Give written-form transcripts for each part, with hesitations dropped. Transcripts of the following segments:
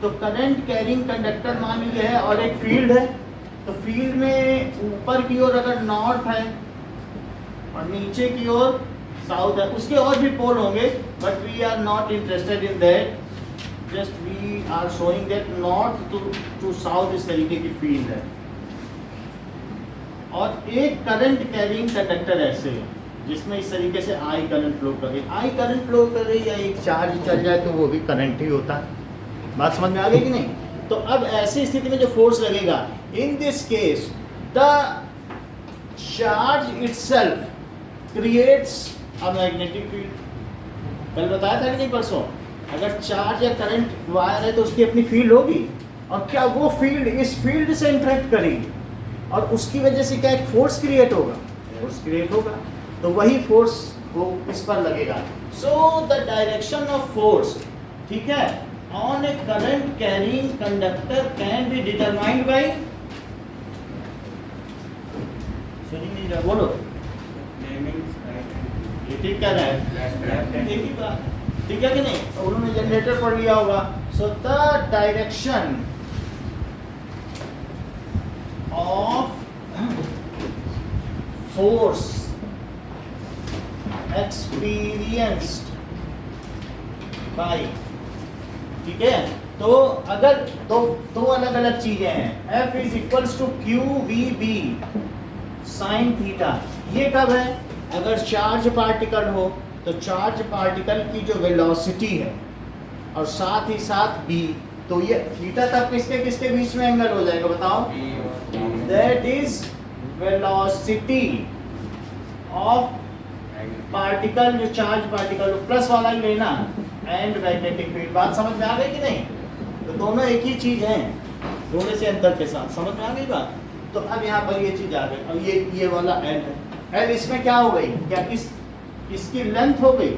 तो current carrying conductor मान लीजिए है और एक फील्ड है, तो फील्ड में ऊपर की ओर अगर नॉर्थ है और नीचे की ओर साउथ है, उसके और भी पोल होंगे but we are not interested in that, just we are showing that north to south इस तरीके की फील्ड है। और एक करंट कैरिंग कंडक्टर ऐसे है जिसमें इस तरीके से आई करंट फ्लो कर रही है, आई करंट फ्लो कर रही है, एक चार्ज चल जाए तो वो भी करंट ही होता है। बात समझ में आ गई कि नहीं? तो अब ऐसी स्थिति में जो फोर्स लगेगा, in this case the charge itself creates a magnetic field. कल बताया था कि नहीं परसों, अगर चार्ज या करंट वायर है तो उसकी अपनी फील्ड होगी, और क्या वो फील्ड इस फील्ड से इंटरेक्ट करेगी और उसकी वजह से क्या एक फोर्स क्रिएट होगा, फोर्स क्रिएट होगा, तो वही फोर्स वो इस पर लगेगा। So the direction of force, ठीक है, on A current carrying conductor can be determined by, सुनिए नहीं रहा, बोलो, ये ठीक कह रहा है, एक ही बात, ठीक है कि नहीं? तो उन्होंने जनरेटर पढ़ लिया होगा। So the direction of force experienced bye, ठीक है, तो अगर दो अलग अलग चीजें हैं, F is equals to q v B sine theta, ये कब है? अगर चार्ज पार्टिकल हो तो चार्ज पार्टिकल की जो वेलोसिटी है और साथ ही साथ b, तो ये थीटा तब किसके किसके बीच में एंगल हो जाएगा बताओ? That is velocity of particle, जो चार्ज पार्टिकल, प्लस वाला ही लेना, एंड मैग्नेटिक फील्ड। बात समझ में आ गई कि नहीं? तो दोनों एक ही चीज है, थोड़े से अंतर के साथ, समझ में आ गई बात? तो अब यहाँ पर ये चीज आ गई, और ये वाला एल है, एल इसमें क्या हो गई, क्या इसकी लेंथ हो गई,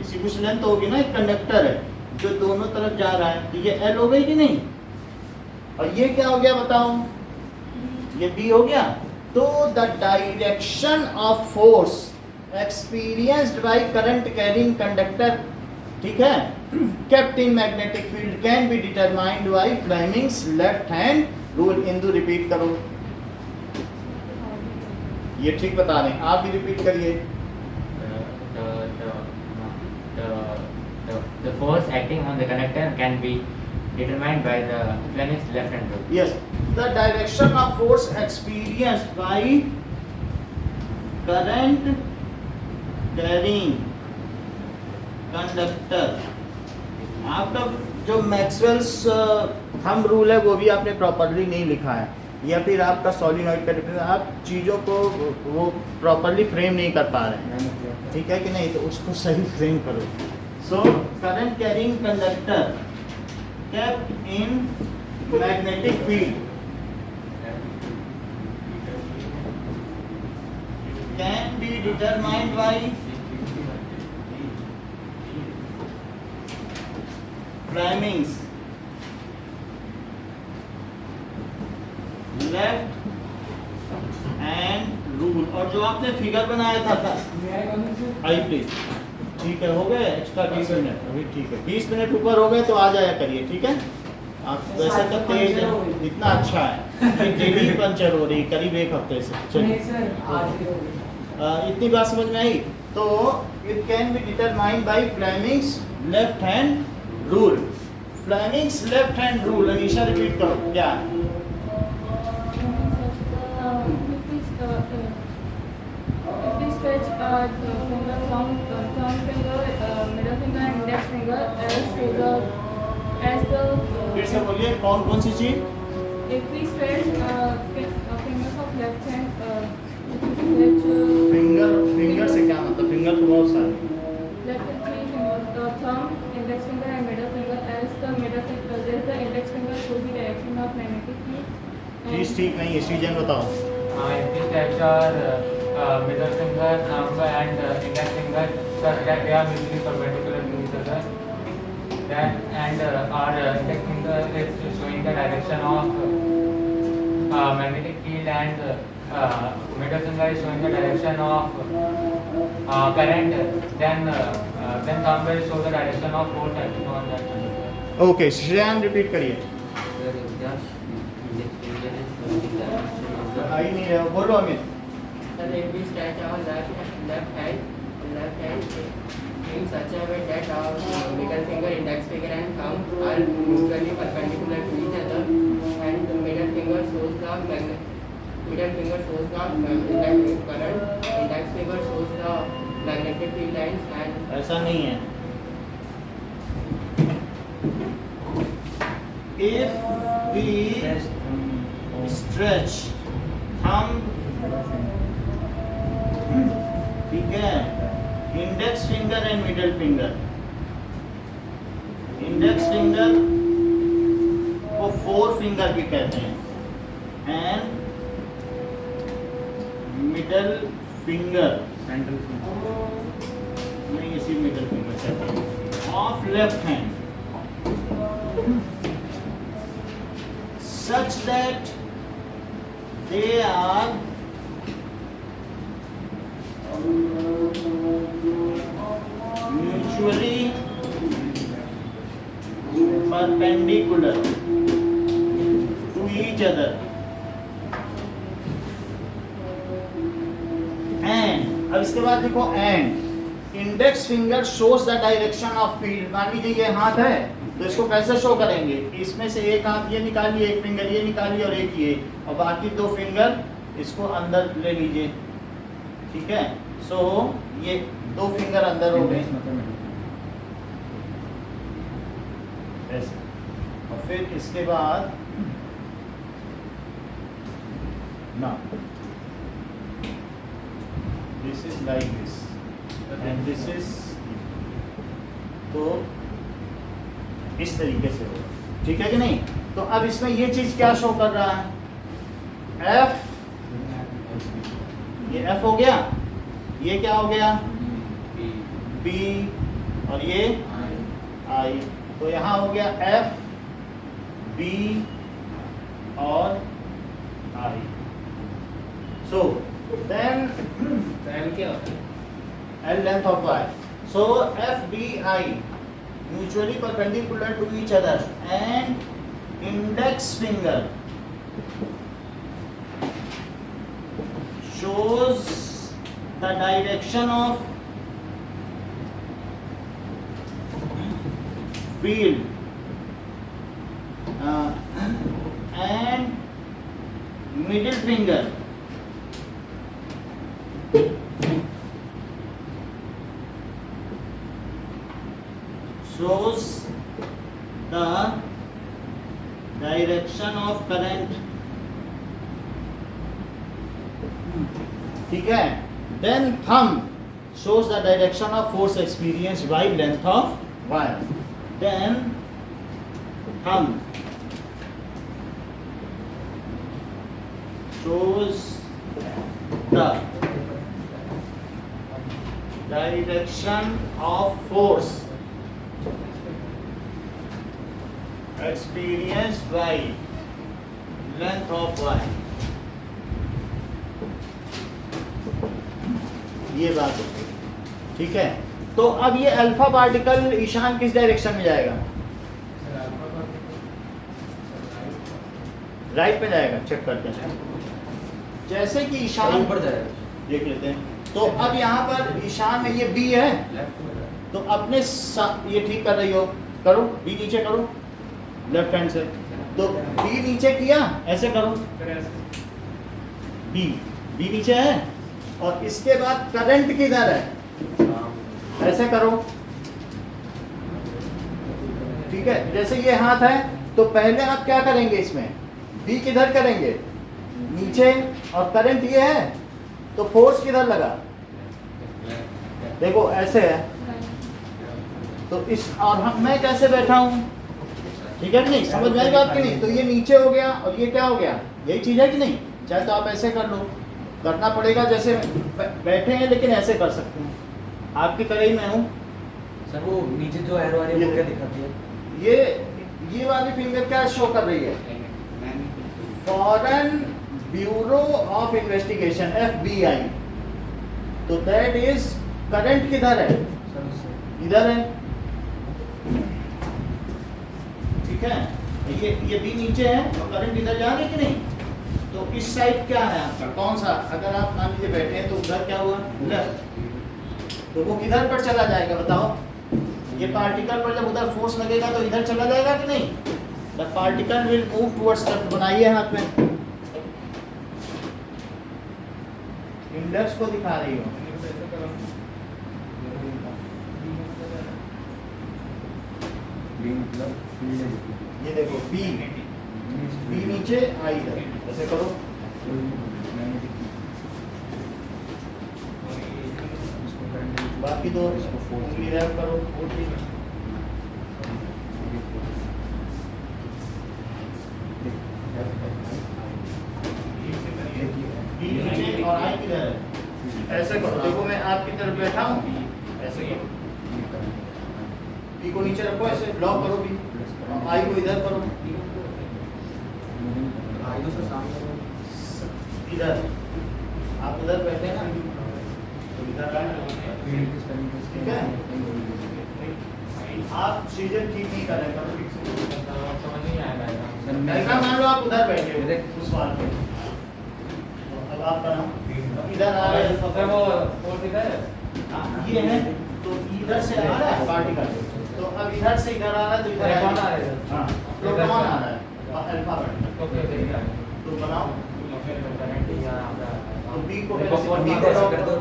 इसकी कुछ लेंथ होगी ना, एक कंडक्टर है जो दोनों तरफ जा रहा है, तो ये एल हो गई कि नहीं? और ये क्या हो गया बताओ? ये बी हो गया। तो the direction of force experienced by current carrying conductor, ठीक है, kept in magnetic field can be determined by Fleming's left hand rule। Indu repeat करो, ये ठीक बता रहे हैं, आप भी रिपीट करिए। The force acting on the conductor can be determined by the Fleming's left hand rule. Yes, the direction of force experienced by current carrying conductor, आपका जो मैक्सवेल्स थंब रूल है वो भी आपने प्रॉपरली नहीं लिखा है, या फिर आपका सॉलिनॉइड का डिफरेंस, आप चीज़ों को वो प्रॉपरली फ्रेम नहीं कर पा रहे हैं, ठीक है कि नहीं? तो उसको सही फ्रेम करो। So current carrying conductor kept in magnetic field can be determined by Fleming's left hand rule. और जो आपने फिगर बनाया था आई प्लीज, ठीक है, हो गए एक्स्ट्रा 20 मिनट, अभी ठीक है, 20 मिनट ऊपर हो गए तो आ जाया करिए, ठीक है? आप वैसे तो तेज है, इतना अच्छा है कि डेली पंचर हो रही करीब एक हफ्ते से। चलिए, इतनी बात समझ में आई? तो it can be determined by Fleming's left hand rule. Fleming's left hand rule, Anisha repeat करो, क्या? If we stretch the finger, thumb finger, middle finger and index finger as the फिर से बोलिए, कौन कौन सी चीज? if we stretch fingers of left hand, stretch finger से क्या मतलब? फिंगर तो बहुत सारे, left and three fingers, the thumb, index finger and middle finger as the index finger should be direction of magnetic field. चीज ठीक नहीं है, रीजन बताओ। If we stretch our middle finger, thumb and index finger such that they are mutually perpendicular to each other, then and our index finger is showing the direction of magnetic field and middle finger is showing the direction of current, then thumb will show the direction of force acting on that conductor. Okay Shreyan repeat करिए। आ ही नहीं रहा, बोलो Amit. Sir, if we stretch our left hand in such a way that our middle finger, index finger, and thumb are mutually perpendicular to each other, and the middle finger shows the electric current, index finger shows the magnetic field lines, and ऐसा नहीं है। If we stretch thumb, ठीक है, index finger and middle finger, index finger को four finger भी कहते हैं and middle finger नहीं, इसी मिडिल फिंगर कहते हैं of left hand such that they are mutually perpendicular to each other, and अब इसके बाद देखो and index finger shows the direction of field. मान लीजिए ये हाथ है तो इसको कैसे शो करेंगे, इसमें से एक हाथ ये निकालिए, एक फिंगर ये निकालिए और एक ये, और बाकी दो फिंगर इसको अंदर ले लीजिए, ठीक है। सो ये दो फिंगर अंदर हो गए ऐसे, और फिर इसके बाद ना this is like this and this is, तो इस तरीके से होगा, ठीक है कि नहीं। तो अब इसमें ये चीज क्या शो कर रहा है, एफ, ये एफ हो गया, ये क्या हो गया बी, और ये आई, तो यहाँ हो गया एफ बी और आई। सो देन एल क्या होता है? L length of y. So F B I mutually perpendicular to each other, and index finger shows the direction of field, and middle finger shows the direction of current, ठीक है। Then thumb shows the direction of force experienced by length of wire. Then thumb shows the direction of force experienced by length of wire। ये बात है, ठीक है। तो अब ये अल्फा पार्टिकल ईशान किस डायरेक्शन में जाएगा, राइट में जाएगा, चेक करते हैं। जैसे कि ईशान ऊपर जाएगा, देख लेते हैं। तो अब यहाँ पर ईशान में ये बी है, तो अपने ये ठीक कर रही हो, करो बी नीचे करो लेफ्ट हैंड से, तो बी नीचे किया, ऐसे करो बी नीचे है, और इसके बाद करंट किधर है, ऐसे करो, ठीक है। जैसे ये हाथ है तो पहले आप क्या करेंगे, इसमें बी किधर करेंगे, नीचे, और करंट ये है तो फोर्स किधर लगा, देखो ऐसे है, तो इस, और मैं कैसे बैठा हूं, ठीक है कि नहीं, समझ में आई बात कि नहीं। तो ये नीचे हो गया और ये क्या हो गया, यही चीज है कि नहीं। चाहे तो आप ऐसे कर लो, करना पड़ेगा, जैसे बैठे हैं लेकिन ऐसे कर सकते हैं, आपकी तरह ही मैं हूँ। सर वो नीचे जो एरो आ रही है वो क्या दिखाती है? ये वाली फिंगर क्या शो कर रही है, foreign bureau of investigation FBI, तो दैट इज करंट किधर है, सर उससे इधर है, ठीक है, ये बी नीचे है और करंट इधर जा रही है कि नहीं, तो इस साइड क्या है आपका, कौन सा, अगर आप मान लीजिए बैठे हैं तो उधर क्या हुआ, लेफ्ट, तो वो किधर पर चला जाएगा बताओ, ये पार्टिकल पर जब उधर फोर्स लगेगा तो इधर चला जाएगा कि नहीं, the particle will move towards left, बनाइए हाथ में, इंडेक्स को दिखा रही हो, ये देखो बी नीचे आई इधर, ऐसे करो, बाकी दो उंगली रैप करो, बी नीचे और आई किधर है, ऐसे करो, देखो मैं आपकी तरफ बैठा हूँ, ऐसे करो, बी को नीचे रखो, ऐसे ब्लॉक करो बी, आई को इधर करो, इधर आप इधर बैठे ना, तो इधर ठीक है, आप सीजन ठीक नहीं कर रहे हैं, समझ नहीं आएगा ऐसा मान लो आप उधर बैठे हो उस वाल पे, तो अब आप बनाओ, इधर आ रहे हैं, सर वो फोर्स इधर है, ये है तो इधर से आ रहा है पार्टिकल, तो अब इधर से इधर आ रहा है तो इधर इलेक्ट्रॉन आ रहा है, हाँ प्रोटॉन आ रहा है अल्फा पार्टिकल, तो फिर देखिए तो बनाओ, करंट या तो बी को देखो पहले फोर्स से कर दो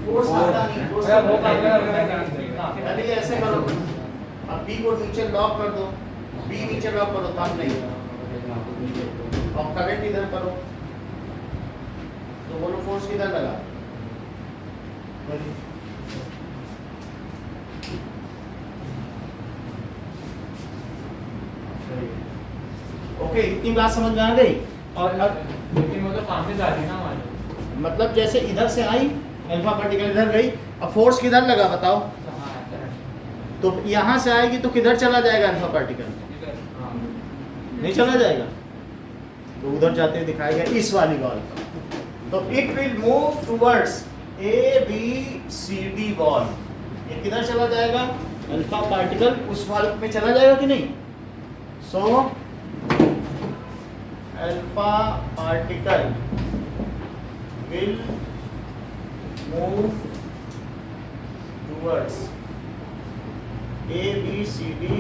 फोर्स आता नहीं, फोर्स अरे वो कर रहे पहले ये ऐसे करो, अब बी को नीचे लॉक कर दो, बी नीचे लॉक करो, काम नहीं, और करंट इधर करो, तो बोलो फोर्स किधर लगा, ओके, इतनी बात समझ में आ गई, और अब लेकिन वो तो सामने जा रही ना हमारे, मतलब जैसे इधर से आई अल्फा पार्टिकल इधर गई, अब फोर्स किधर लगा बताओ, तो यहाँ से आएगी तो किधर चला जाएगा अल्फा पार्टिकल, नहीं चला जाएगा, तो उधर जाते हुए दिखाएगा इस वाली वॉल पर, तो it will move towards A B C D wall, ये किधर चला जाएगा, अल्फा पार्टिकल उस वॉल में चला जाएगा कि नहीं, so alpha particle will move towards A B C D,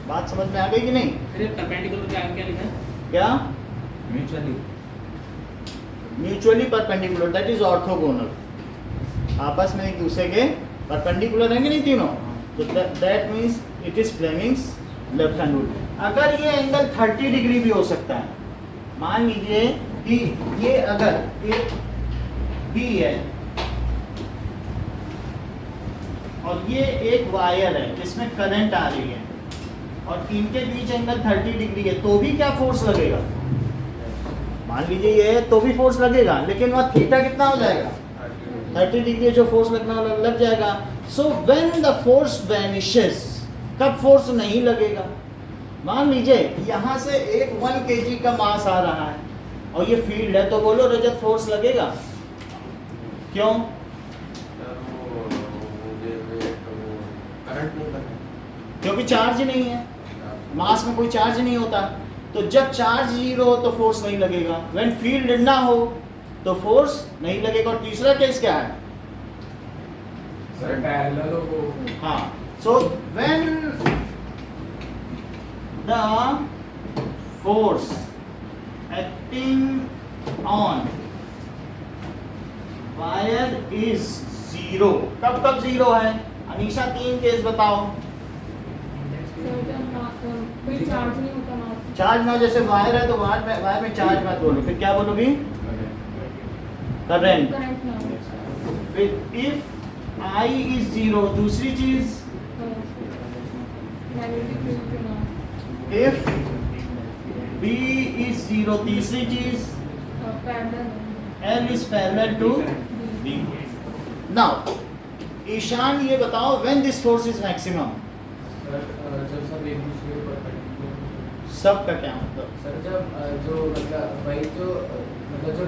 बात समझ में आ गई कि नहीं, परपेंडिकुलर क्या क्या लिखा है? क्या mutually mutually perpendicular, that is orthogonal, आपस में एक दूसरे के परपेंडिकुलर रहेंगे नहीं तीनों, तो that means it is Fleming's left hand rule. अगर ये एंगल 30 डिग्री भी हो सकता है, मान लीजिए कि ये अगर एक बी है और ये एक वायर है जिसमें करंट आ रही है और इनके बीच एंगल 30 डिग्री है, तो भी क्या फोर्स लगेगा, मान लीजिए ये है तो भी फोर्स लगेगा, लेकिन वहाँ थीटा कितना हो जाएगा 30 डिग्री, जो फोर्स लगना लग जाएगा। So when the force vanishes, कब फोर्स नहीं लगेगा, मान लीजिए यहाँ से एक 1 kg का मास आ रहा है और ये फील्ड है, तो बोलो रजत फोर्स लगेगा, क्यों, करंट नहीं करना, क्योंकि चार्ज नहीं है, मास में कोई चार्ज नहीं होता, तो जब चार्ज 0 हो तो फोर्स नहीं लगेगा, व्हेन फील्ड ना हो तो फोर्स नहीं लगेगा। और तीसरा केस क्या है, सर पैरेलल हो, हाँ, so when the force acting on wire is 0, कब कब 0 है, अनीशा 3 केस बताओ, कोई चार्ज नहीं होता ना, चार्ज ना, जैसे वायर है तो वायर में चार्ज मत बोलो, फिर क्या बोलोगी, करंट, करंट ना हो, फिर इफ आई इज 0, दूसरी चीज मैग्नेटिक फील्ड ना, इफ बी इज 0, तीसरी चीज parallel L is parallel to B. Now Ishan ये बताओ when this force is maximum, जब सब एक दूसरे पर perpendicular, सब का क्या मतलब, सर जब जो मतलब वही जो मतलब जो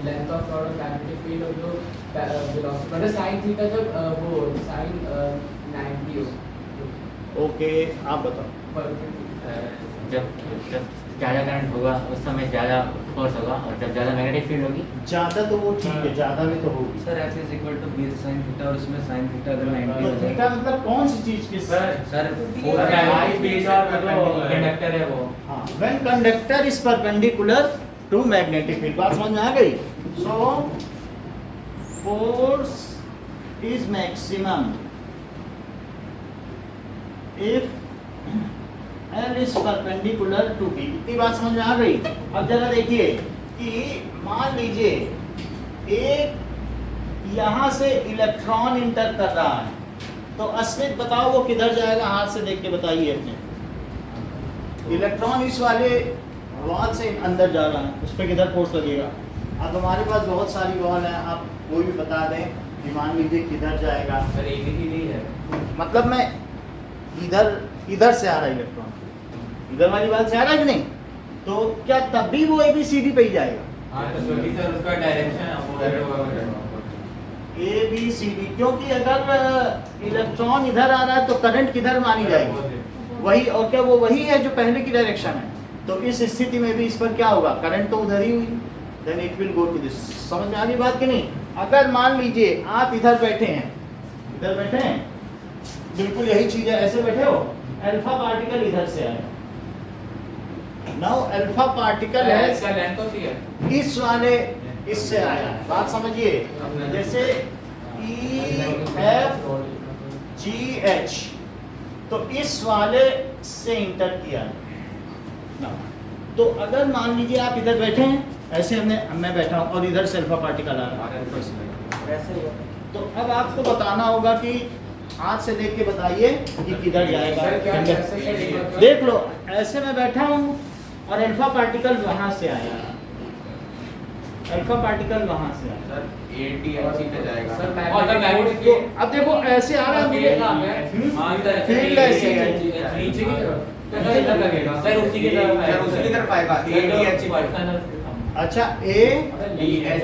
लेंथ ऑफ रॉड और मैग्नेटिक फील्ड और जो वेलोसिटी मतलब साइन थीटा जब वो साइन 90 हो, ओके, आप बताओ। जब जब ज़्यादा करंट होगा उस समय ज़्यादा फोर्स होगा, और जब ज़्यादा मैग्नेटिक फील्ड होगी ज़्यादा तो वो ठीक है, ज़्यादा भी तो होगी। Sir F is equal to B sine theta, और उसमें साइन थीटा अगर 90 तो हो जाए थीटा मतलब कौन सी चीज़ की? सर कंडक्टर है वो। हाँ, when conductor is perpendicular to magnetic field. बात समझ में आ गई? So force is maximum if L is perpendicular to B। इतनी बात समझ में आ गई? अब जरा देखिए कि मान लीजिए एक यहाँ से इलेक्ट्रॉन इंटर कर रहा है, तो अस्मित बताओ वो किधर जाएगा? हाथ से देख के बताइए अपने। इलेक्ट्रॉन इस वाले वॉल से अंदर जा रहा है, उस पर किधर फोर्स लगेगा? अब हमारे पास बहुत सारी वॉल है, आप कोई भी बता दें कि मान लीजिए किधर जाएगा। सर ABCD है। मतलब मैं इधर से आ रहा है इलेक्ट्रॉन, इधर वाली बात से आ रहा है कि नहीं? तो क्या तब भी वो ABCD पे ही जाएगा? हाँ, तो क्योंकि सर उसका डायरेक्शन ABCD, क्योंकि अगर इलेक्ट्रॉन इधर आ रहा है तो करंट किधर मानी जाएगी? वही। और क्या वो वही है जो पहले की डायरेक्शन है? तो इस स्थिति में भी इस पर क्या होगा? करंट तो उधर ही हुई, then it will go to this. समझ में आ रही बात कि नहीं? अगर मान लीजिए आप इधर बैठे हैं, इधर बैठे हैं, बिल्कुल यही चीज है, ऐसे बैठे हो, अल्फा पार्टिकल इधर से आया। नाउ अल्फा पार्टिकल है, इसका लेंथ होती है इस वाले इससे आया है। बात समझिए, जैसे EFGH, तो इस वाले से इंटर किया है ना। तो अगर मान लीजिए आप इधर बैठे हैं, ऐसे मैं बैठा हूँ और इधर से अल्फा पार्टिकल आ रहा है, तो अब आपको बताना होगा कि हाथ से देख के बताइए कि किधर जाएगा। देख लो, ऐसे मैं बैठा हूँ और अल्फा पार्टिकल वहां से आया, अल्फा पार्टिकल वहां से आया। सर ADHC पे जाएगा। सर, और सर मैग्नेटिक तो अब देखो ऐसे आ रहा है मुझे, फील्ड ऐसी है। नीचे की तरफ तो सर इधर लगेगा। सर उसी की तरफ है, उसी की तरफ आएगा। ADHC अच्छा ADHC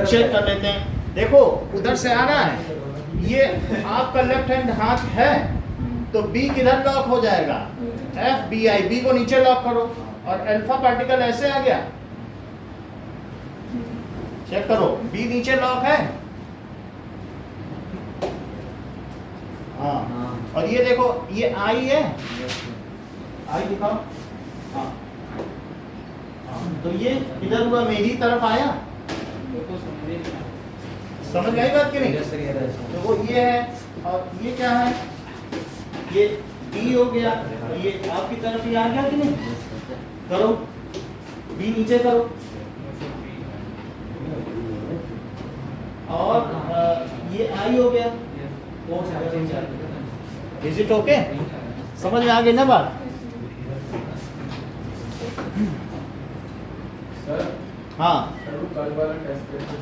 चेक कर लेते हैं। देखो उधर से आ रहा है, ये आपका लेफ्ट हैंड हाथ है, तो B किधर लॉक हो जाएगा? FBI, B को नीचे लॉक करो, और अल्फा पार्टिकल ऐसे आ गया, चेक करो, B नीचे लॉक है। हाँ, और ये देखो ये I है, I दिखाओ। हाँ, तो ये किधर हुआ? मेरी तरफ आया। समझ गई बात कि नहीं? तो वो ये है, और ये क्या है? ये B हो गया, और ये आपकी तरफ ही आ गया कि नहीं? करो, B नीचे करो, और ये I हो गया। Is it okay? समझ में आ गई ना बात? सर हाँ, कल वाला टेस्ट करते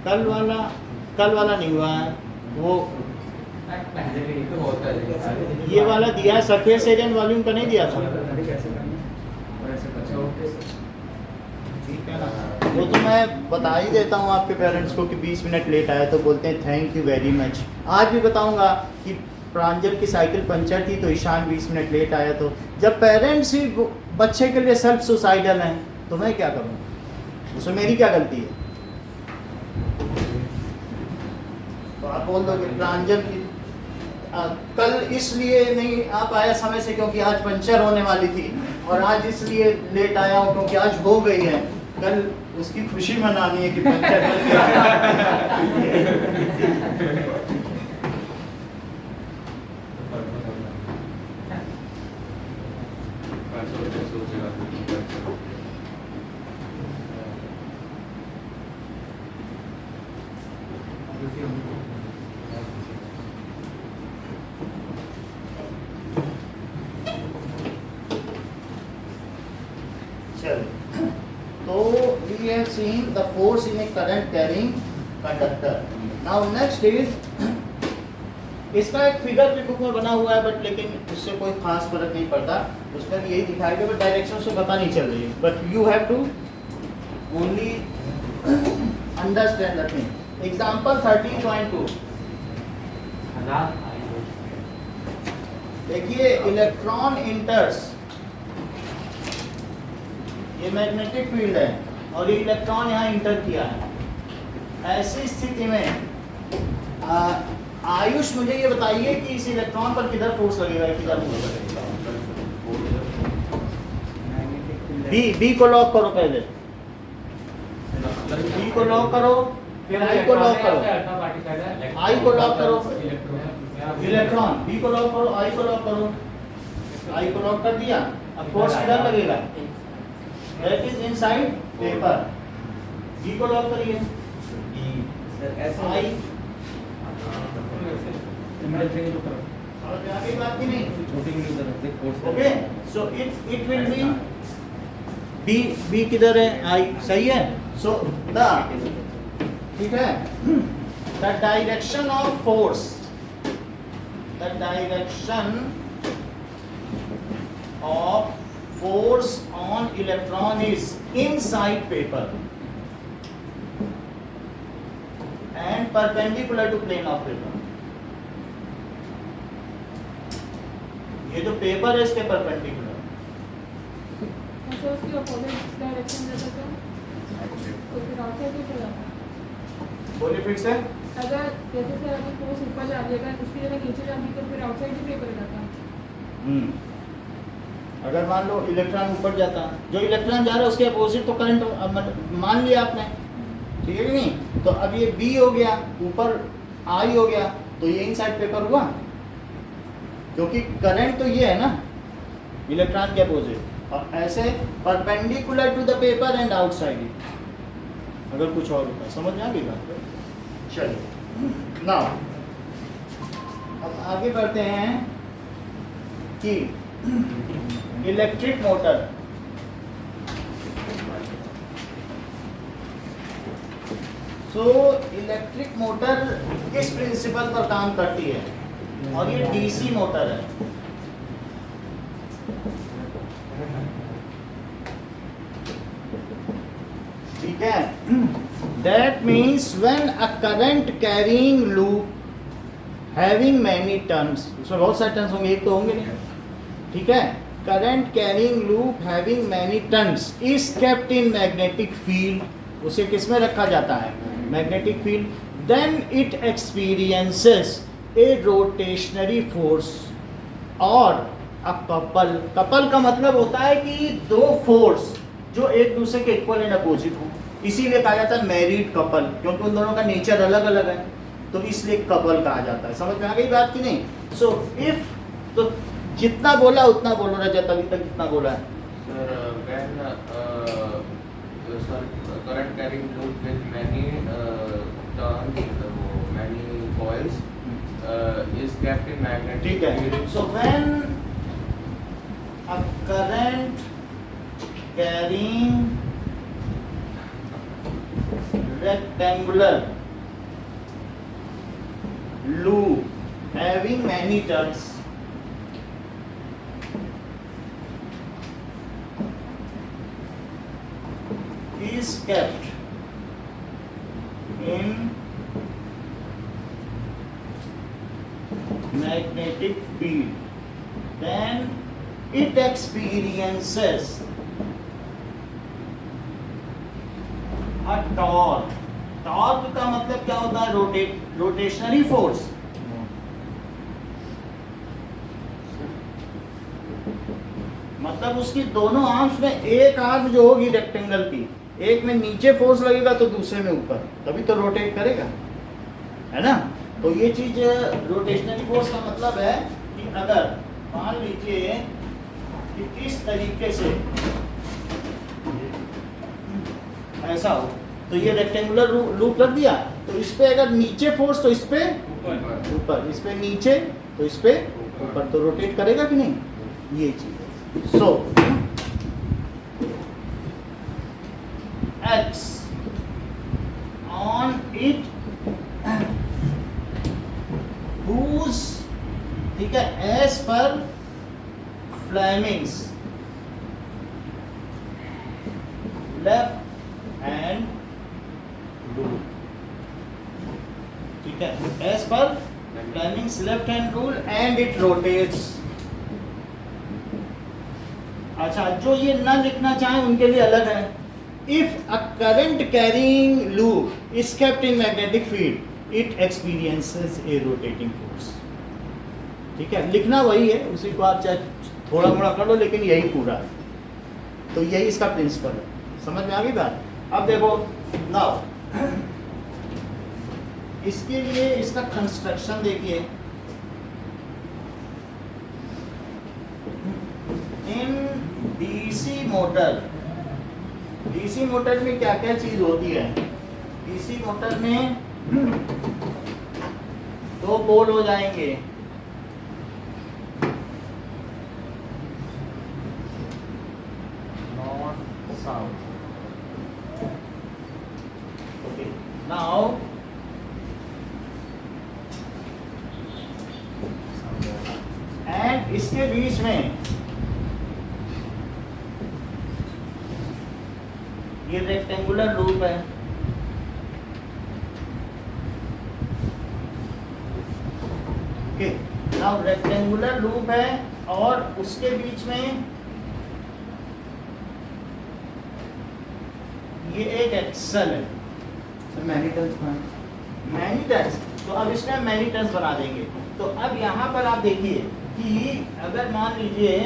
कल वाला नहीं हुआ है, वो तो होता है। ये वाला दिया है, सरफेस एरिया एंड वॉल्यूम का नहीं दिया था। कैसे करना और ऐसे अच्छा ओके सर। ठीक है ना? वो तो मैं बता ही देता हूँ आपके पेरेंट्स को कि 20 मिनट लेट आया तो बोलते हैं थैंक यू वेरी मच। आज भी बताऊँगा कि प्रांजल की साइकिल पंचर थी तो ईशान 20 मिनट लेट आया। तो जब पेरेंट्स ही बच्चे के लिए सेल्फ सुसाइडल हैं तो मैं क्या करूँ? उसमें मेरी क्या गलती है? तो आप बोल दो कि प्रांजल की कल इसलिए नहीं आ पाया समय से क्योंकि आज पंचर होने वाली थी, और आज इसलिए लेट आया हूँ क्योंकि आज हो गई है। कल उसकी खुशी मनानी है कि पंचर हो गया। चलो, तो we have seen the force in a current carrying conductor. Now next is, इसका एक फिगर भी बुक में बना हुआ है बट लेकिन उससे कोई खास फर्क नहीं पड़ता, उसमें भी यही दिखाया गया बट डायरेक्शन से पता नहीं चल रही है, but you have to only understand the thing. Example 13.2, देखिए इलेक्ट्रॉन इंटर्स, ये मैग्नेटिक फील्ड है और ये इलेक्ट्रॉन यहाँ इंटर किया है। ऐसी स्थिति में आयुष मुझे ये बताइए कि इस इलेक्ट्रॉन पर किधर फोर्स लगेगा, किधर फोर्स लगेगा। बी को लॉक करो, पहले बी को लॉक करो, फिर आई को लॉक करो, आई को लॉक करो, इलेक्ट्रॉन बी को लॉक करो, आई को लॉक करो, आई को लॉक कर दिया। अब फोर्स किधर लगेगा, that is inside paper. B को लॉक करिए, आई आगे बात की नहीं। Okay, so it will be B, B किधर है, आई, सही है। सो द, ठीक है, the direction of force, the direction of force on electron is inside paper and perpendicular to plane of paper। ये जो पेपर है इसके परपेंडिकुलर। ऐसे उसकी अपोजिट डायरेक्शन रहता तो फिर आउटसाइड ही चला जाता। बोलिए फिर से। अगर जैसे से अगर फोर्स ऊपर जा रही है, अगर उसकी जगह नीचे जाती तो फिर आउटसाइड ही पेपर जाता। अगर मान लो इलेक्ट्रॉन ऊपर जाता, जो इलेक्ट्रॉन जा रहा है उसके अपोजिट तो करंट मान लिया आपने, ठीक है कि नहीं। तो अब ये बी हो गया, ऊपर आई हो गया, तो ये इनसाइड पेपर हुआ, क्योंकि करंट तो ये है ना इलेक्ट्रॉन के अपोजिट, और ऐसे perpendicular to the paper and outside it. अगर कुछ और होता है, समझ में आ गई बात। चलिए नाउ अब आगे बढ़ते हैं कि electric motor, so electric motor किस प्रिंसिपल पर काम करती है, और ये डीसी मोटर है। ठीक है, that means when a current carrying loop having many turns, उसमें बहुत सारे टर्न्स होंगे, एक तो होंगे नहीं, ठीक है। Current carrying loop having many turns is kept in magnetic field, उसे किस में रखा जाता है, magnetic field. Then it experiences a rotationary force और अ कपल। कपल का मतलब होता है कि दो फोर्स जो एक दूसरे के इक्वल एंड अपोजिट हो, इसीलिए कहा जाता है मैरिड कपल, क्योंकि उन दोनों का नेचर अलग अलग है, तो इसलिए कपल कहा जाता है। समझ में आ गई बात की नहीं। सो इफ, तो जितना बोला उतना बोलो रजत, अभी तक जितना बोला है। Sir, when current carrying loop with many turns, many coils, is kept in magnetic ठीक है, field. So when a current carrying rectangular loop having many turns is kept in magnetic field, then it experiences a torque। Torque का मतलब क्या होता है, रोटेशनरी force. मतलब उसकी दोनों आर्म्स में एक आर्म जो होगी रेक्टेंगल की, एक में नीचे फोर्स लगेगा तो दूसरे में ऊपर, तभी तो रोटेट करेगा, है ना। तो ये चीज रोटेशनरी फोर्स का मतलब है कि अगर मान लीजिए कि किस तरीके से ऐसा हो, तो ये रेक्टेंगुलर लूप रख दिया, तो इस पे अगर नीचे फोर्स तो इस पे ऊपर, इस पे नीचे तो इस पे ऊपर, तो रोटेट करेगा कि नहीं, ये चीज है। सो एक्स ऑन इट whose, ठीक है, एस पर फ्लेमिंग्स लेफ्ट हैंड रूल, ठीक है, एस पर Fleming's left hand rule and it rotates. अच्छा, जो ये न लिखना चाहे उनके लिए अलग है। If a current carrying loop is kept in magnetic field it experiences A rotating force. ठीक है, लिखना वही है, उसी को आप चाहे थोड़ा मोड़ा कर लो, लेकिन यही पूरा है। तो यही इसका प्रिंसिपल है। समझ में आ गई बात? अब देखो नाउ इसके लिए इसका कंस्ट्रक्शन देखिए। इन डीसी मोटर में क्या क्या चीज होती है? डीसी मोटर में 2 पोल हो जाएंगे, north south. Okay, now and इसके बीच में ये रेक्टेंगुलर लूप है। ओके, नाउ रेक्टेंगुलर लूप है और उसके बीच में ये एक एक्सल है। मैनी टर्न्स, तो अब इसमें हम मैनी टर्न्स बना देंगे। तो अब यहाँ पर आप देखिए कि अगर मान लीजिए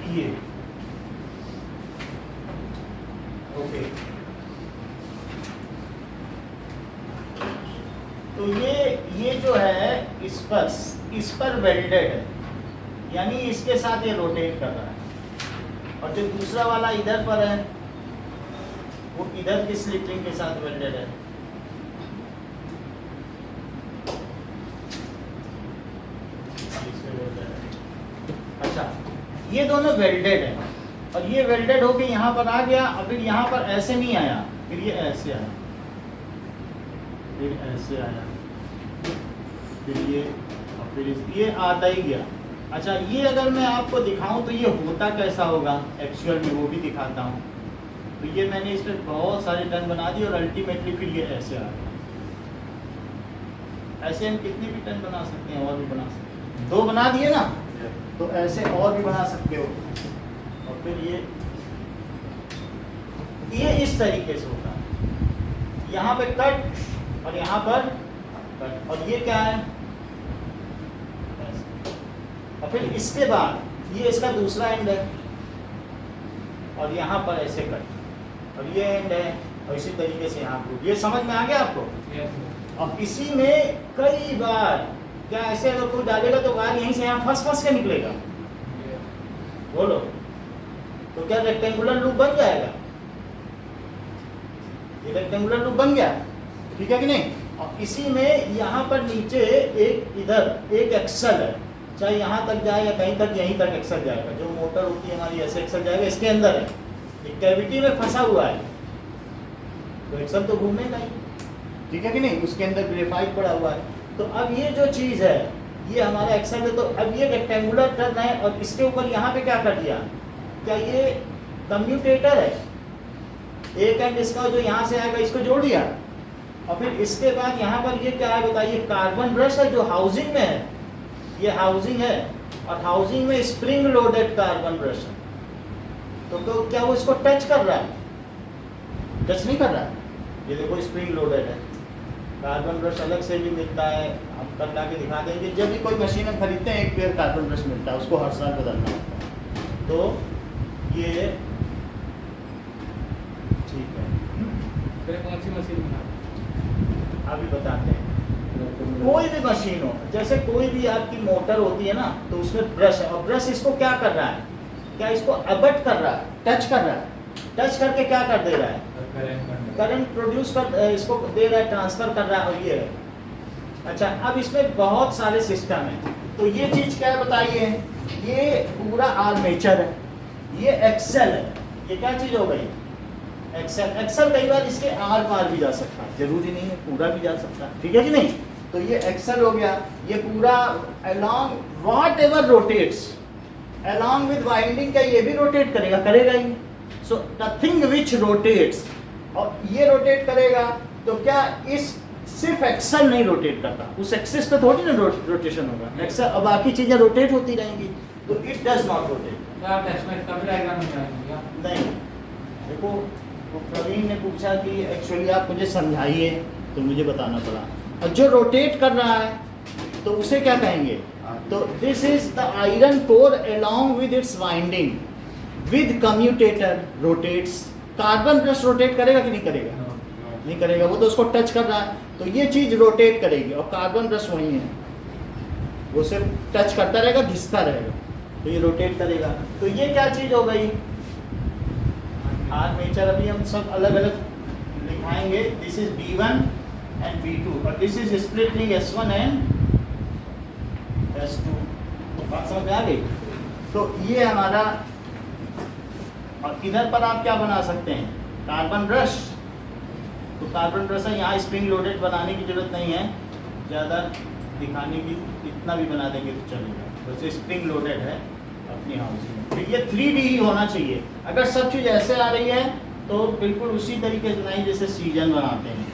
ये ओके, तो ये जो है इस पर वेल्डेड है, यानी इसके साथ ये रोटेट कर रहा है। और जो दूसरा वाला इधर पर है वो इधर की स्लिटिंग के साथ वेल्डेड है। अच्छा, ये दोनों वेल्डेड है और ये वेल्डेड होके यहाँ पर आ गया, और फिर यहाँ पर ऐसे नहीं आया, फिर ये ऐसे आया, फिर ऐसे आया, फिर ये, और फिर ये आता ही गया। अच्छा, ये अगर मैं आपको दिखाऊं तो ये होता कैसा होगा एक्चुअल में, वो भी दिखाता हूँ। तो ये मैंने इस पर बहुत सारे टर्न बना दिए और अल्टीमेटली फिर ये ऐसे आ गया। ऐसे हम कितने भी टर्न बना सकते हैं, और भी बना सकते हैं। 2 बना दिए ना, तो ऐसे और भी बना सकते हो। और फिर ये इस तरीके से होता है, यहाँ पे कट और यहाँ पर कट, और ये क्या है ऐसे। और फिर इसके बाद ये इसका दूसरा एंड है और यहाँ पर ऐसे कट, और ये एंड है, और इसी तरीके से यहाँ पर। ये समझ में आ गया आपको? और इसी में कई बार क्या ऐसे अगर कोई डालेगा तो वायर यहीं से यहाँ फंस के निकलेगा। बोलो, तो क्या रेक्टेंगुलर लूप बन जाएगा? ये रेक्टेंगुलर लूप बन गया, ठीक है कि नहीं? और इसी में यहाँ पर नीचे एक इधर एक एक्सल है, चाहे यहाँ तक जाए या कहीं तक, यहीं तक एक्सल जाएगा। जो मोटर होती है हमारी ऐसे एक्सल जाएगा, इसके अंदर है, एक कैविटी में फंसा हुआ है, तो एक्सल तो घूमेगा ही, ठीक है कि नहीं? उसके अंदर ग्रेफाइट पड़ा हुआ है। तो अब ये जो चीज़ है ये हमारा एक्सल है, तो अब ये रेक्टेंगुलर टर्न है और इसके ऊपर यहाँ पे क्या कर दिया? क्या ये कम्यूटेटर है? एक एंड इसका जो यहाँ से आएगा इसको जोड़ दिया, और फिर इसके बाद यहाँ पर ये क्या है बताइए? कार्बन ब्रश है जो हाउसिंग में है, ये हाउसिंग है, और हाउसिंग में स्प्रिंग लोडेड कार्बन ब्रश है। तो क्या वो इसको टच कर रहा है? टच नहीं कर रहा है। ये देखो स्प्रिंग लोडेड है। कार्बन ब्रश अलग से भी मिलता है, हम कल ला के दिखा देंगे। जब भी कोई मशीन हम खरीदते हैं 1 पेयर कार्बन ब्रश मिलता है, उसको हर साल बदलना होता है। तो ये ठीक है, फिर कौन सी मशीन बना? अभी बताते हैं। कोई भी मशीन हो, जैसे कोई भी आपकी मोटर होती है ना, तो उसमें ब्रश है, और ब्रश इसको क्या कर रहा है? क्या इसको अबट कर रहा है? टच कर रहा है। टच करके क्या कर दे रहा है? करंट प्रोड्यूस कर, इसको दे रहा है, ट्रांसफर कर रहा है, और ये है। अच्छा, अब इसमें बहुत सारे सिस्टम हैं। तो ये चीज क्या है बताइए? ये पूरा आर्मेचर है, ये एक्सल है। ये क्या चीज हो गई? एक्सल। एक्सल कई बार इसके आर पार भी जा सकता है, जरूरी नहीं है पूरा भी जा सकता है, ठीक है कि नहीं? तो ये एक्सल हो गया। ये पूरा along what ever rotates along with winding, का ये भी रोटेट करेगा? करेगा ही। सो नथिंग विच रोटेट्स, और ये रोटेट करेगा, तो क्या इस सिर्फ एक्सल नहीं रोटेट करता, उस एक्सिस पे थोड़ी ना रोटेशन होगा, एक्सल और बाकी चीजें रोटेट होती रहेंगी, तो इट डज नॉट रोटेट। क्या आप टेस्ट में इसका भी डायग्राम बनाएंगे क्या? नहीं, देखो वो प्रवीण ने पूछा कि एक्चुअली आप मुझे समझाइए, तो मुझे बताना पड़ा। और जो रोटेट कर रहा है तो उसे क्या कहेंगे? तो this is the iron core along with its winding with commutator rotates. Carbon brush rotate करेगा कि नहीं करेगा? नहीं करेगा, वो तो उसको टच कर रहा है, तो ये चीज रोटेट करेगी और कार्बन ब्रश वही है, वो सिर्फ टच करता रहेगा, घिसता रहेगा, तो ये रोटेट करेगा। तो ये क्या चीज हो गई? आर्मेचर। अभी हम सब अलग अलग लिखाएंगे। This is B1 and B2 और this is split ring S1 and S2। तो बात समझ में आ गई? तो ये हमारा, और इधर पर आप क्या बना सकते हैं? Carbon brush. तो कार्बन ब्रश है, यहाँ स्प्रिंग लोडेड बनाने की जरूरत नहीं है, ज़्यादा दिखाने की, इतना भी बना देंगे तो चलेगा, वैसे स्प्रिंग लोडेड है अपनी हाउस में। तो ये 3D ही होना चाहिए। अगर सब चीज़ ऐसे आ रही है तो बिल्कुल उसी तरीके से बनाई जैसे सीजन बनाते हैं,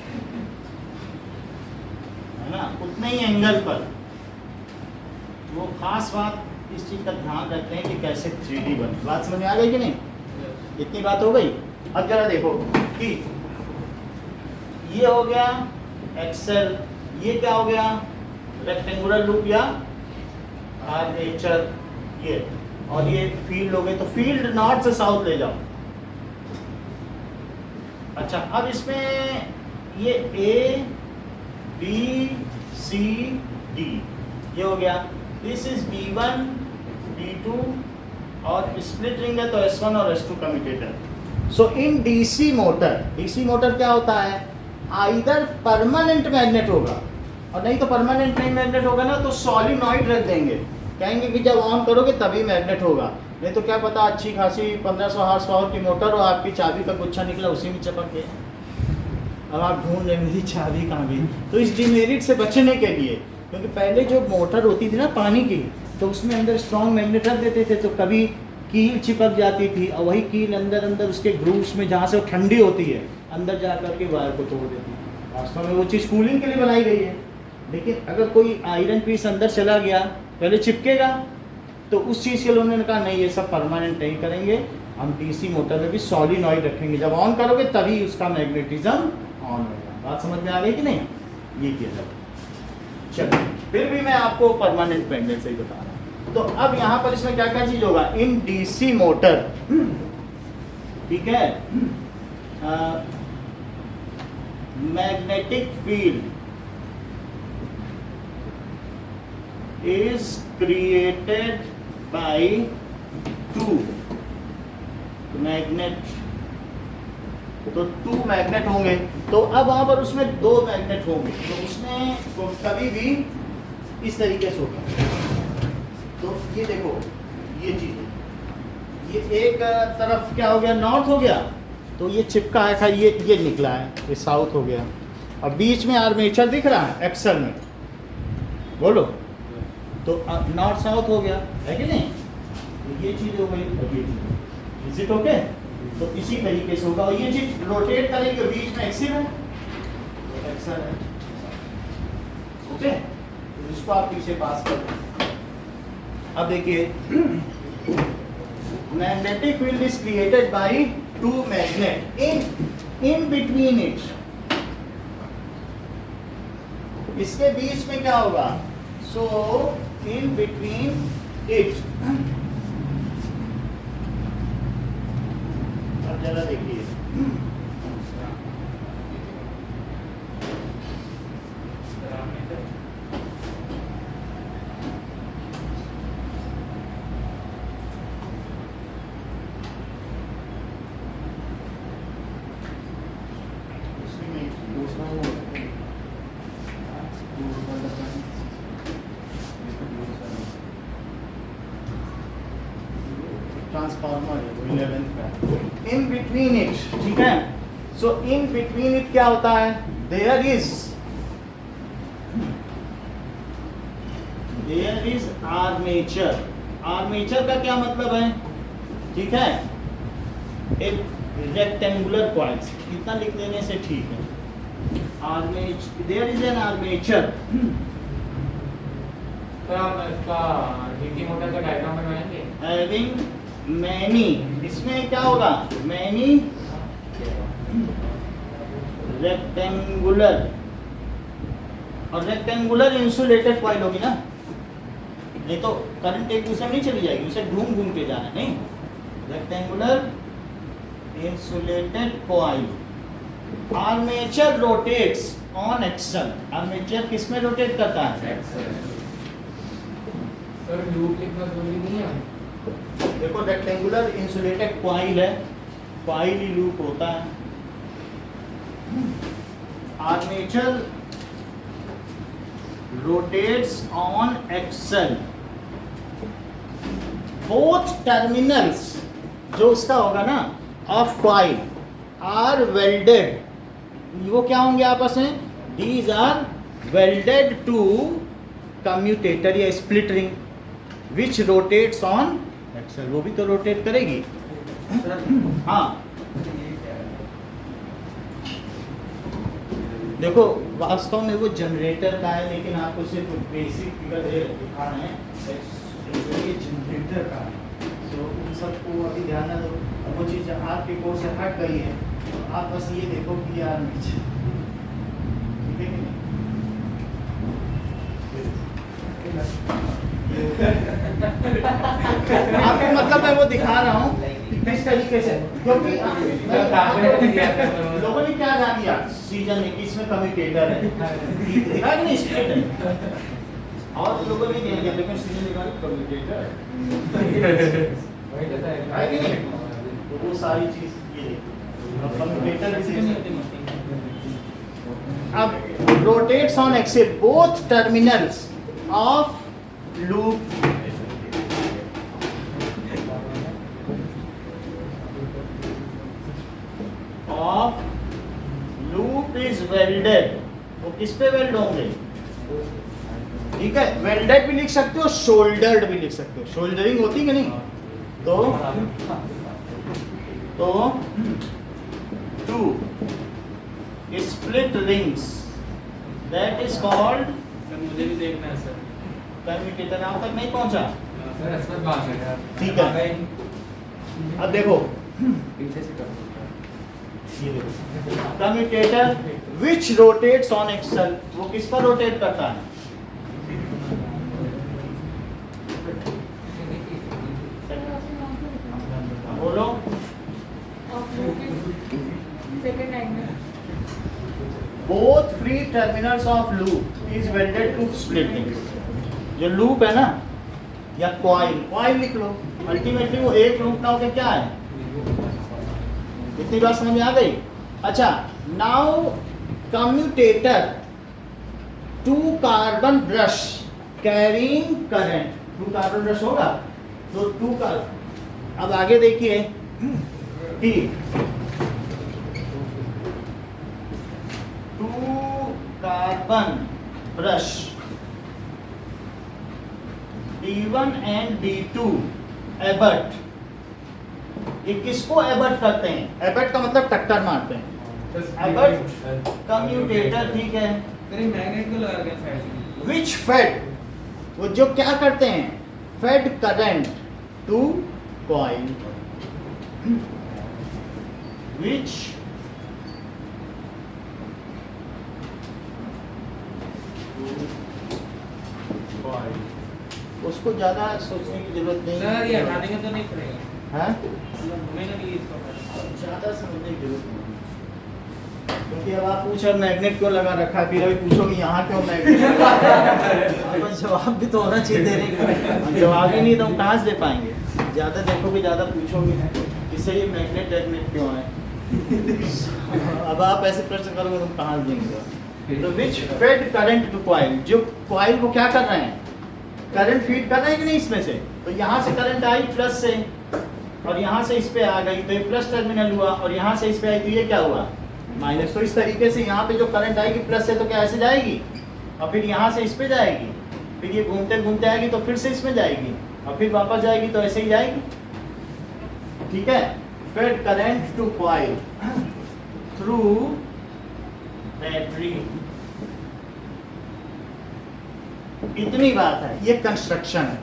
है ना, उतने ही एंगल पर। वो खास बात इस चीज़ का ध्यान रखते हैं कि कैसे 3D बने। बात समझ में आ गई कि नहीं? इतनी बात हो गई। अब जरा देखो कि ये हो गया एक्सेल, ये क्या हो गया? रेक्टेंगुलर लूप या आर्मेचर, ये, और ये फील्ड हो गए। तो फील्ड नॉर्थ से साउथ ले जाओ। अच्छा, अब इसमें ये A B C D ये हो गया। दिस इज B1 B2 और स्प्लिट रिंग है तो S1 और S2 कम्यूटेटर। सो इन DC मोटर क्या होता है? आइदर परमानेंट मैग्नेट होगा, और नहीं तो परमानेंट नहीं मैग्नेट होगा ना तो सॉलिनॉइड रख देंगे, कहेंगे कि जब ऑन करोगे तभी मैग्नेट होगा। नहीं तो क्या पता अच्छी खासी 1500 हॉर्स पावर की मोटर हो, आपकी चाबी का गुच्छा निकला उसी में चपक गया, अब आप ढूंढ रहे मेरी चाबी कहाँ गई। तो इस डिमेरिट से बचने के लिए, क्योंकि पहले जो मोटर होती थी ना पानी की, तो उसमें अंदर स्ट्रॉन्ग मैग्नेट रख देते थे, तो कभी कील चिपक जाती थी और वही कील अंदर उसके ग्रूव्स में जहाँ से वो ठंडी होती है अंदर जा कर के वायर को तोड़ देती है। वास्तव में वो चीज़ कूलिंग के लिए बनाई गई है, लेकिन अगर कोई आयरन पीस अंदर चला गया पहले चिपकेगा, तो उस चीज़ के लिए उन्होंने कहा नहीं ये सब परमानेंट नहीं करेंगे, हम DC मोटर में भी सॉलिनॉइड रखेंगे, जब ऑन करोगे तभी उसका मैग्नेटिज्म ऑन होगा। बात समझ में आ गई कि नहीं? ये किया जाए। चलो, फिर भी मैं आपको परमानेंट मैग्नेट से ही बता रहा हूँ। तो अब यहाँ पर इसमें क्या क्या चीज होगा? इन DC मोटर, ठीक है, magnetic field is created by two magnet। तो 2 मैग्नेट होंगे, तो अब वहां पर उसमें 2 मैग्नेट होंगे, तो उसमें तो कभी भी इस तरीके से होगा। तो ये देखो ये चीज, ये एक तरफ क्या हो गया? नॉर्थ हो गया, तो ये चिपका है, खैर ये निकला है, ये साउथ हो गया, और बीच में आर्मेचर दिख रहा है एक्सल में, बोलो, तो नॉर्थ साउथ हो गया, है कि नहीं? तो ये चीज हो गई और ये चीज, इज इट ओके? तो इसी तरीके से होगा, और ये चीज रोटेट करेंगे, बीच में एक्सिल है, तो एक्सल है, ओके? तो इसको आप पीछे पास कर दें। अब देखिए, magnetic field is created by 2 magnet in between it. इसके बीच में क्या होगा? सो इन बिटवीन इट, अब जरा देखिए, ट्रांसफार्मर है 11th का, इन बिटवीन इट, ठीक है? सो इन बिटवीन इट क्या होता है? There is armature. आर्मेचर का क्या मतलब है? ठीक है, एक रेक्टेंगुलर कॉइल्स, इतना लिख देने से ठीक है। There is an armature sir आप इसका डीसी मोटर का डायग्राम बनवाएंगे? हैविंग मैनी, इसमें क्या होगा, मैनी रेक्टेंगुलर, और रेक्टेंगुलर इंसुलेटेड कॉइल होगी ना, नहीं तो करंट एक दूसरे में नहीं चली जाएगी, उसे घूम घूम के जाना है, नहीं, rectangular insulated coil. Armature rotates on axle, armature किस में रोटेट करता है? सर लूप लिखना जरूरी नहीं है। देखो रेक्टेंगुलर इंसुलेटेड कॉइल है, कॉइल ही लूप होता है। Armature rotates on axle, both terminals जो उसका होगा ना ऑफ कॉइल आर वेल्डेड, वो क्या होंगे आपस में, these are welded to commutator या split ring which rotates on axle, वो भी तो रोटेट करेगी। हाँ देखो वास्तव में वो जनरेटर का है, लेकिन आपको सिर्फ बेसिक फिगर दिखा रहे हैं, ये जनरेटर का है, तो उन सबको अभी ध्यान न दो, वो चीज़ आपके कोर्स से हट गई है, तो आप बस ये देखो कि यार नीचे, ठीक है कि नहीं? आपको मतलब मैं वो दिखा रहा हूँ किस तरीके से, क्योंकि लोगों ने क्या जान लिया सीजन में कि इसमें कम्यूटेटर है, देखा कि नहीं, स्प्लिट है, और लोगों ने ध्यान दिया लेकिन सीजन निकाल कम्यूटेटर है कि नहीं, तो वो सारी चीज ये कम्यूटेटर अब rotates on axis both terminals of loop of loop is welded, वो किस पे वेल्ड होंगे, ठीक है, वेल्डेड भी लिख सकते हो, शोल्डर्ड भी लिख सकते हो, शोल्डरिंग होती है कि नहीं, तो two split rings that is called, मुझे भी देखना है सर, कम्यूटेटर। यहाँ तक नहीं पहुंचा, सर इसमें बात है, ठीक है। अब देखो पीछे से कर ये देखो commutator which rotates on axle, वो किस पर रोटेट करता है, बोलो, सेकंड लाइन में both free terminals of loop is welded to split rings। जो लूप है ना या कॉइल लिख लो, अल्टीमेटली वो एक लूप ना होकर क्या है, इतनी बात समझ में आ गई। अच्छा now commutator two carbon brush carrying current, two carbon brush होगा तो टू का, अब आगे देखिए कि two carbon brush D1 and D2 abut, ये किसको एबट करते हैं, एबट का मतलब टक्कर मारते हैं, एबट कम्यूटेटर, ठीक है, मैग्नेट को लगा के साइड विच फेड, वो जो क्या करते हैं, फेड करंट टू कॉइल, विच उसको ज्यादा सोचने की जरूरत नहीं सर ये हटाने का तो नहीं पड़ेगा, है, घूमेगा नहीं इसको, ज्यादा समझने की जरूरत नहीं, क्योंकि अब आप पूछ रहे मैग्नेट क्यों लगा रखा है, फिर अभी पूछोगे यहाँ क्यों मैग्नेट लगा, जवाब भी तो होना चाहिए देने का, जवाब ही नहीं तो हम कहाँ से दे पाएंगे, ज्यादा देखोगे ज्यादा पूछोगे इससे ये मैग्नेट वैग्नेट क्यों है, अब आप ऐसे प्रश्न करोगे तो कहाँ से देंगे, तो विच फेड करंट टू कॉइल, जो कॉइल को क्या कर रहे हैं, करंट फीड कर रहे हैं कि नहीं इसमें से, तो यहाँ से करंट आई प्लस से और यहाँ से इस पे आ गई तो ये प्लस टर्मिनल हुआ, और यहाँ से इस पे आई तो ये क्या हुआ माइनस, तो इस तरीके से यहाँ पे जो करंट आएगी प्लस से तो क्या ऐसे जाएगी और फिर यहाँ से इस पे जाएगी, फिर ये घूमते घूमते आएगी तो फिर से इसमें जाएगी और फिर वापस जाएगी तो ऐसे ही जाएगी, ठीक है। Fed current to coil through battery. इतनी बात है, ये कंस्ट्रक्शन है।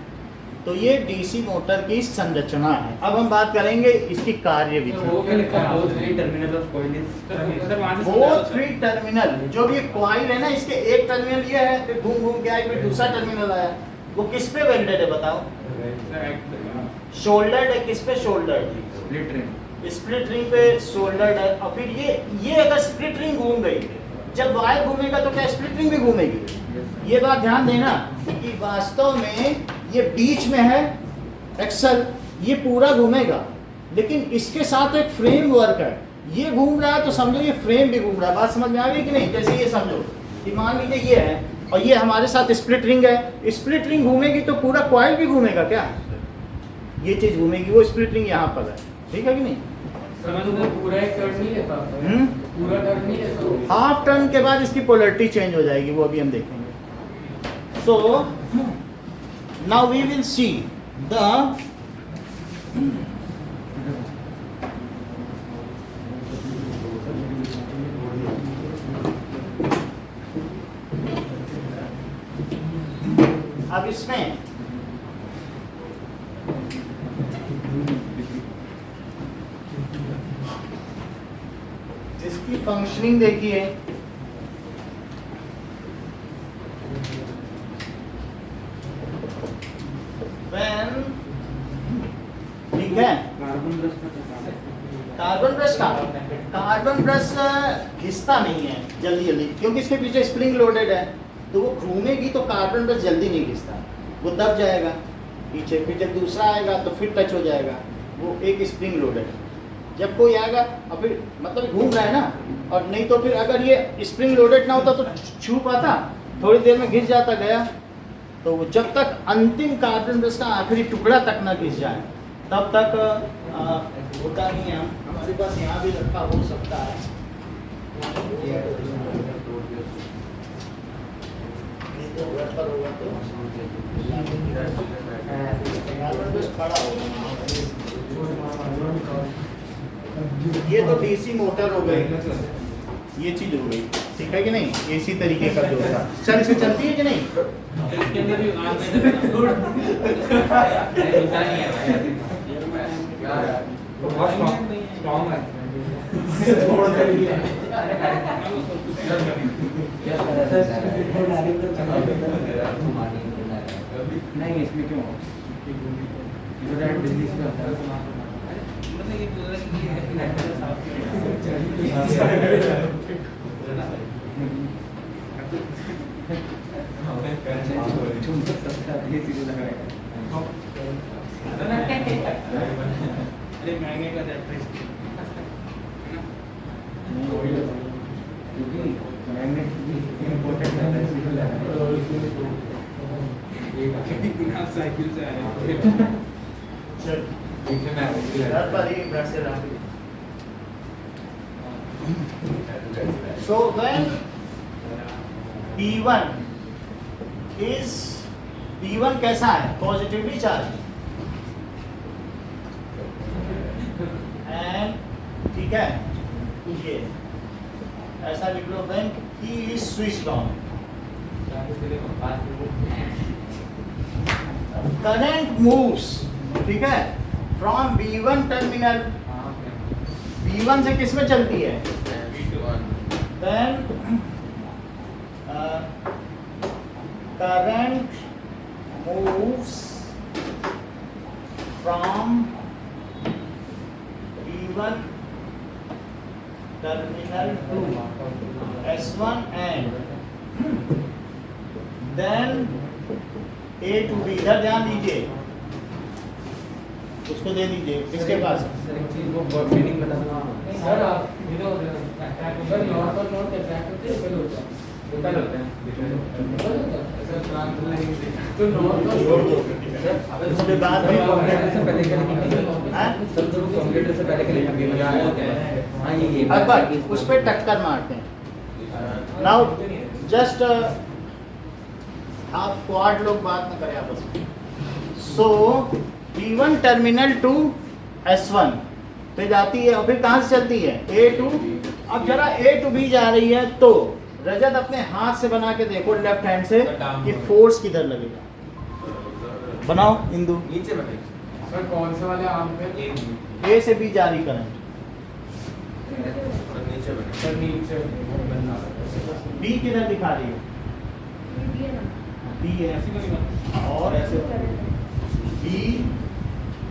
तो ये डीसी मोटर की संरचना है। अब हम बात करेंगे इसकी कार्यविधि। वो क्या लिखा है? Both three terminal of coil is both three terminal, जो भी कॉइल है ना, इसके एक टर्मिनल ये है, फिर घूम घूम के आया, फिर दूसरा टर्मिनल आया। वो किस पे वेल्डेड है बताओ? शोल्डर्ड है। किस पे shouldered? Split ring. Split ring पे शोल्डर्ड है। और फिर ये अगर स्प्लिट रिंग घूम गई, जब वायर घूमेगा तो क्या स्प्लिट रिंग भी घूमेगी? ये बात ध्यान देना कि वास्तव में ये बीच में है एक्सल, ये पूरा घूमेगा, लेकिन इसके साथ एक फ्रेम वर्क है। ये घूम रहा है तो समझो ये फ्रेम भी घूम रहा है। बात समझ में आ गई कि नहीं? जैसे ये समझो कि मान लीजिए ये है और ये हमारे साथ स्प्लिट रिंग है। स्प्लिट रिंग घूमेगी तो पूरा कॉइल भी घूमेगा क्या? ये चीज घूमेगी, वो स्प्लिट रिंग यहाँ पर है। ठीक है कि नहीं? समझ लो पूरा एक टर्न नहीं लेता, पूरा टर्न नहीं लेता। हाफ टर्न के बाद इसकी पोलरिटी चेंज हो जाएगी, वो अभी हम देखेंगे। So now we will see the अब इसमें इसकी फंक्शनिंग देखिए। When ठीक है, कार्बन ब्रश घिसता नहीं है जल्दी, क्योंकि इसके पीछे स्प्रिंग लोडेड है। तो वो घूमेगी तो कार्बन ब्रश जल्दी नहीं घिसता, वो दब जाएगा पीछे। फिर जब दूसरा आएगा तो फिर टच हो जाएगा, वो एक स्प्रिंग लोडेड है। जब कोई आएगा और फिर मतलब घूम रहा है ना, और नहीं तो फिर अगर ये स्प्रिंग लोडेड ना होता तो छू पाता, थोड़ी देर में घिस जाता गया। तो वो जब तक अंतिम कार्बन ब्रश का आखिरी टुकड़ा तक ना घिस जाए तब तक होता नहीं है। हमारे पास यहाँ भी रखा हो सकता है, तो पर होगा तो कार्बन ब्रश पड़ा होगा। ये तो डीसी मोटर हो गई, ये चीज हो गई। ठीक है कि नहीं? इसी तरीके का जो था चल से चलती है कि नहीं? इसके अंदर भी बहुत स्ट्रॉन्ग है। नहीं इसमें क्यों? अरे महंगे का साइकिल से So when P1 is P1 कैसा है? Positively charge. एंड ठीक है, ये ऐसा लिख लो, when he is switched on, current moves, ठीक है, from B1 टर्मिनल, B1 से किस में चलती है? Then current moves from B1 terminal to S1 and then A to B। इधर ध्यान दीजिए, उसको दे दीजिए, इसके पास मीनिंग बताना सर। आप ये तो सर नॉर्मल नोट अटैक होते हैं, फेल होता है, फेल होते हैं, तो नॉर्मल छोड़ दो उसके बाद में से पहले करेंगे सर, तो कंप्यूटर से पहले करेंगे मजा आया। हां ये अकबर उस पे टक्कर मारते हैं। नाउ जस्ट आप क्वाड लोग बात न करें आपस में। सो P1 टर्मिनल टू S1 पे जाती है और फिर कहाँ से चलती है? A टू अब जरा ए टू बी जा रही है तो रजत अपने हाथ से बना के देखो लेफ्ट हैंड से कि फोर्स किधर लगेगा। बनाओ इंदु। नीचे बैठे सर कौन से वाले आर्म पे? ए से बी जा रही करंट, नीचे बैठे सर नीचे बनना बी किधर दिखा रही है? बी है और ऐसे बी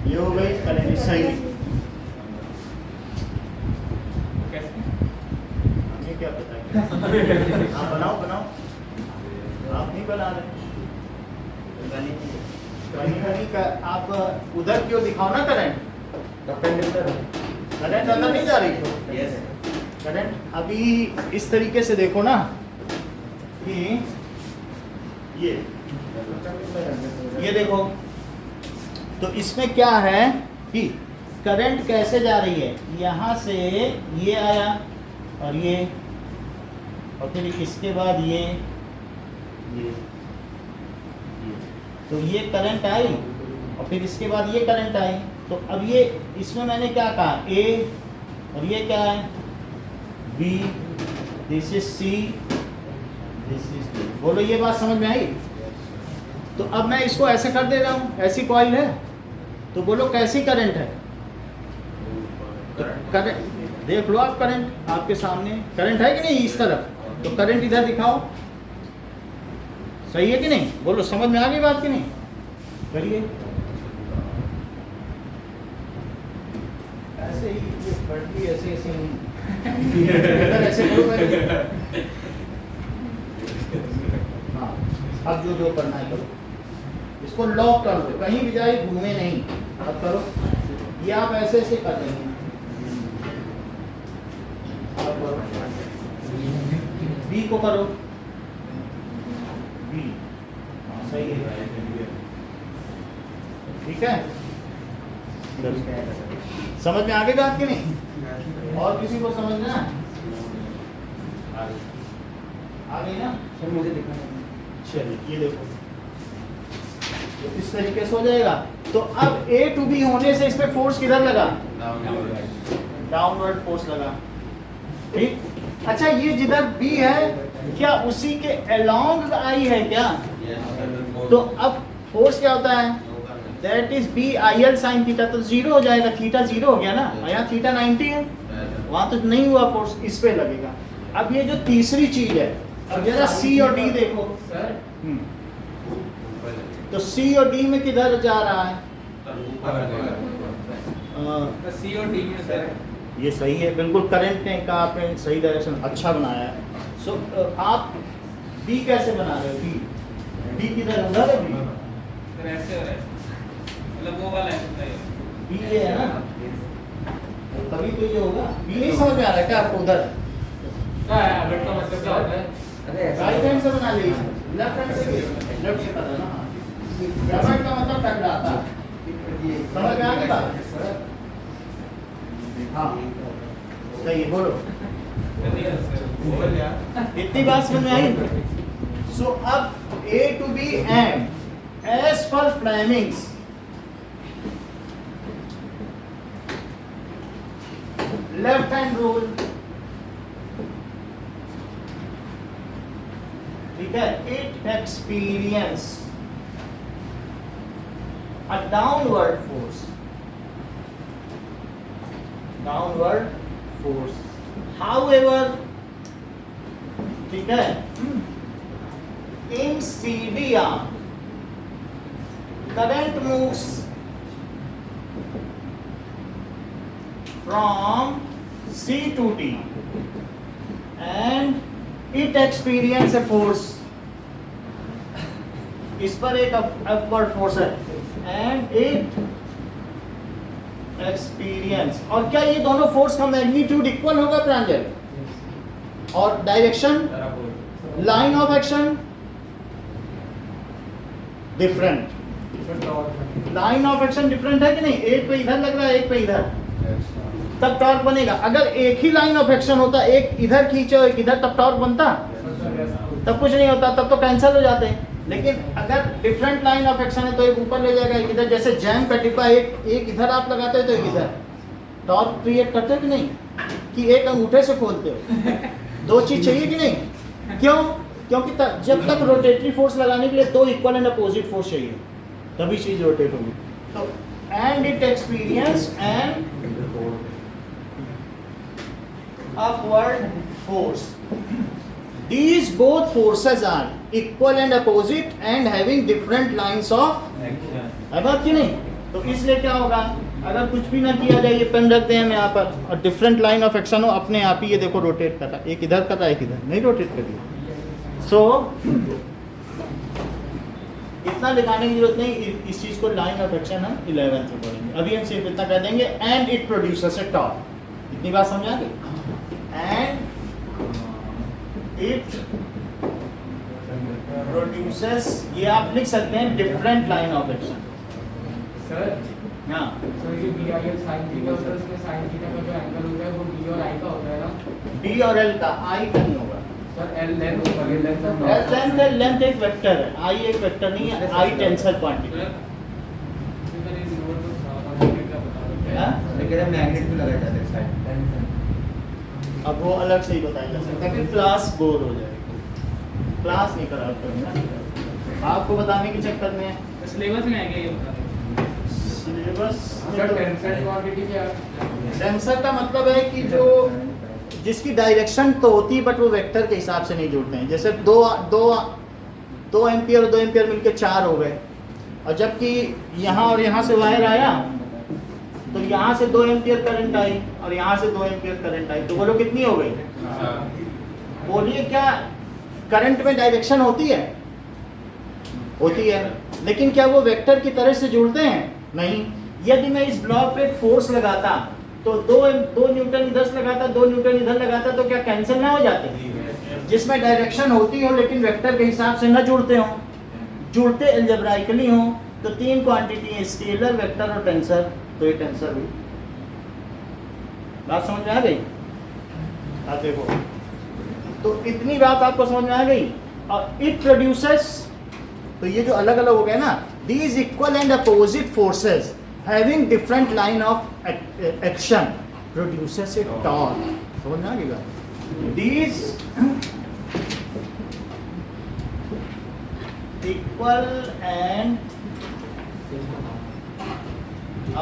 ये हो गई करंट सही। हमें क्या पता है? आप बनाओ बनाओ, आप नहीं बना रहे। कहीं का आप उधर क्यों दिखाओ ना करंट, करंट अंदर नहीं जा रही। यस करंट अभी इस तरीके से देखो ना कि ये देखो, तो इसमें क्या है कि करंट कैसे जा रही है, यहाँ से ये आया और ये, और फिर इसके बाद ये तो ये करंट आई और फिर इसके बाद ये करंट आई। तो अब ये इसमें मैंने क्या कहा, ए और ये क्या है B, this is C, this is D. बोलो ये बात समझ में आई? तो अब मैं इसको ऐसे कर दे रहा हूँ, ऐसी कॉइल है तो बोलो कैसी करंट है? तो करंट देख लो आप, करंट आपके सामने करंट है कि नहीं इस तरफ, तो करंट इधर दिखाओ, सही है कि नहीं? बोलो समझ में आ गई बात कि नहीं? करिए ऐसे ही, ये पटली ऐसे ऐसे नहीं इधर ऐसे करो पहले। हाँ अब जो करना है करो, इसको लॉक कर दो, कहीं भी जाए घूमे नहीं। अब करो, ये आप ऐसे ऐसे कर देंगे। अब करो, बी को करो, बी सही है, ठीक है। समझ में आ गई बात कि नहीं? और किसी को समझना है? आ गई ना? सर मुझे दिखा चलिए ये देखो, तो इस तरीके से हो जाएगा। तो अब ए टू बी होने से इस पे फोर्स किधर लगा? डाउनवर्ड फोर्स लगा, ठीक। अच्छा ये जिधर बी है क्या उसी के अलोंग आई है क्या? तो अब फोर्स क्या होता है? That is B I L sine theta, तो जीरो हो जाएगा, थीटा जीरो हो गया ना, यहाँ थीटा 90 है, वहां तो नहीं हुआ फोर्स, इस पे लगेगा। अब ये जो तीसरी चीज है, अब जरा सी और डी देखो सर। तो सी और डी में किधर जा रहा है? सी और डी में सर ये सही है, बिल्कुल करंट ने का आपने सही डायरेक्शन अच्छा बनाया है। सो आप बी कैसे बना रहे हो? बी किधर? उधर है बी, सर ऐसे और ऐसे, मतलब वो वाला है बी ये है ना, तभी तो ये होगा। बी नहीं समझ में आ रहा है क्या आपको? उधर अगर का मतलब क्या होता है? राइट हैंड से बना लीजिए, लेफ्ट हैंड से, लेफ्ट से करना ना। रबड़ का मतलब टकराता, समझ में आ गई बात? हाँ सही है, बोलो इतनी बात समझ में आई? सो अब A to B and as per Fleming's left hand rule, ठीक है, it experience a downward force, however, ठीक है, in CD arm current moves from C to D and it experience a force, इस पर एक upward force है and it experience, और क्या ये दोनों फोर्स का मैग्नीट्यूड इक्वल होगा प्रांजल? और direction, line of action different, line of action different है कि नहीं? एक पे इधर लग रहा है, एक पे इधर, तब टॉर्क बनेगा। अगर एक ही लाइन ऑफ एक्शन होता, एक इधर खींचे और एक इधर, तब टॉर्क बनता? तब कुछ नहीं होता, तब तो कैंसिल हो जाते हैं। लेकिन अगर डिफरेंट लाइन ऑफ एक्शन है तो एक ऊपर ले जाएगा, एक इधर, जैसे जैम का डिब्बा एक इधर आप लगाते हो तो एक इधर, टॉर्क क्रिएट करते हो कि नहीं? कि एक अंगूठे से खोलते हो? दो चीज चाहिए कि नहीं? क्यों? क्योंकि जब तक रोटेटरी फोर्स लगाने के लिए दो इक्वल एंड अपोजिट फोर्स चाहिए, तभी चीज रोटेट होगी। तो and it experience and upward force. These both forces are equal and opposite and having different lines of है बात की नहीं? तो इसलिए क्या होगा, अगर कुछ भी ना किया जाए, ये पेन रखते हैं हम यहाँ पर और डिफरेंट लाइन ऑफ एक्शन हो, अपने आप ही ये देखो रोटेट कर रहा है, एक इधर कर रहा है एक इधर, नहीं रोटेट कर रही। सो इतना दिखाने की जरूरत नहीं, इस चीज को लाइन ऑफ एक्शन हम 11th में पढ़ेंगे। अभी हम सिर्फ इतना कह देंगे and it produces A torque. इतनी बात समझा गई? and it produces, ये आप लिख सकते हैं different line of action. Sir हाँ, सर ये B I L sine theta होता है, उसमें साइन थीटा का जो एंगल होता है वो बी और आई का होता है ना? डी और एल का, आई का नहीं होगा। सर एल लेंथ होगा, ये लेंथ ऑफ लेंथ है, लेंथ एक वेक्टर है, आई एक वेक्टर नहीं है, आई टेंसर क्वांटिटी। हाँ? मैग्नेट भी लगाया जाता है साइड। अब वो अलग से ही बताया जा सकता है, फिर क्लास बोर हो जाएगी, क्लास नहीं खराब करना आपको बताने के चक्कर में। सिलेबस में आएगा ये बता दें। सिलेबस सर टेंसर क्वांटिटी क्या? टेंसर का मतलब है कि जो जिसकी डायरेक्शन तो होती है बट वो वेक्टर के हिसाब से नहीं जुड़ते हैं। जैसे दो एम्पियर और 2 एम्पियर मिलके 4 हो गए, और जबकि यहाँ और यहाँ से वायर आया तो यहाँ से 2 एम्पियर करंट आई और यहाँ से 2 एम्पियर करंट आई, तो बोलो कितनी हो गई? बोलिए क्या करंट में डायरेक्शन होती है? होती है, लेकिन क्या वो वेक्टर की तरह से जुड़ते हैं? नहीं। यदि मैं इस ब्लॉक पे फोर्स लगाता तो 2 न्यूटन इधर से लगाता, 2 न्यूटन इधर लगाता, तो क्या कैंसिल ना हो जाते? जिसमें डायरेक्शन होती हो लेकिन वेक्टर के हिसाब से न जुड़ते हो, जुड़ते अलजेब्राइकली हो, तो 3 क्वांटिटी है, स्केलर, वेक्टर और टेंसर। तो ये टेंसर हुई। बात समझ में आ गई? आप देखो, तो इतनी बात आपको समझ में आ गई। और इट प्रोड्यूसेस, तो ये जो अलग अलग हो गए ना, these equal and opposite forces having different line of action produces A torque. समझ में आ गई? These equal and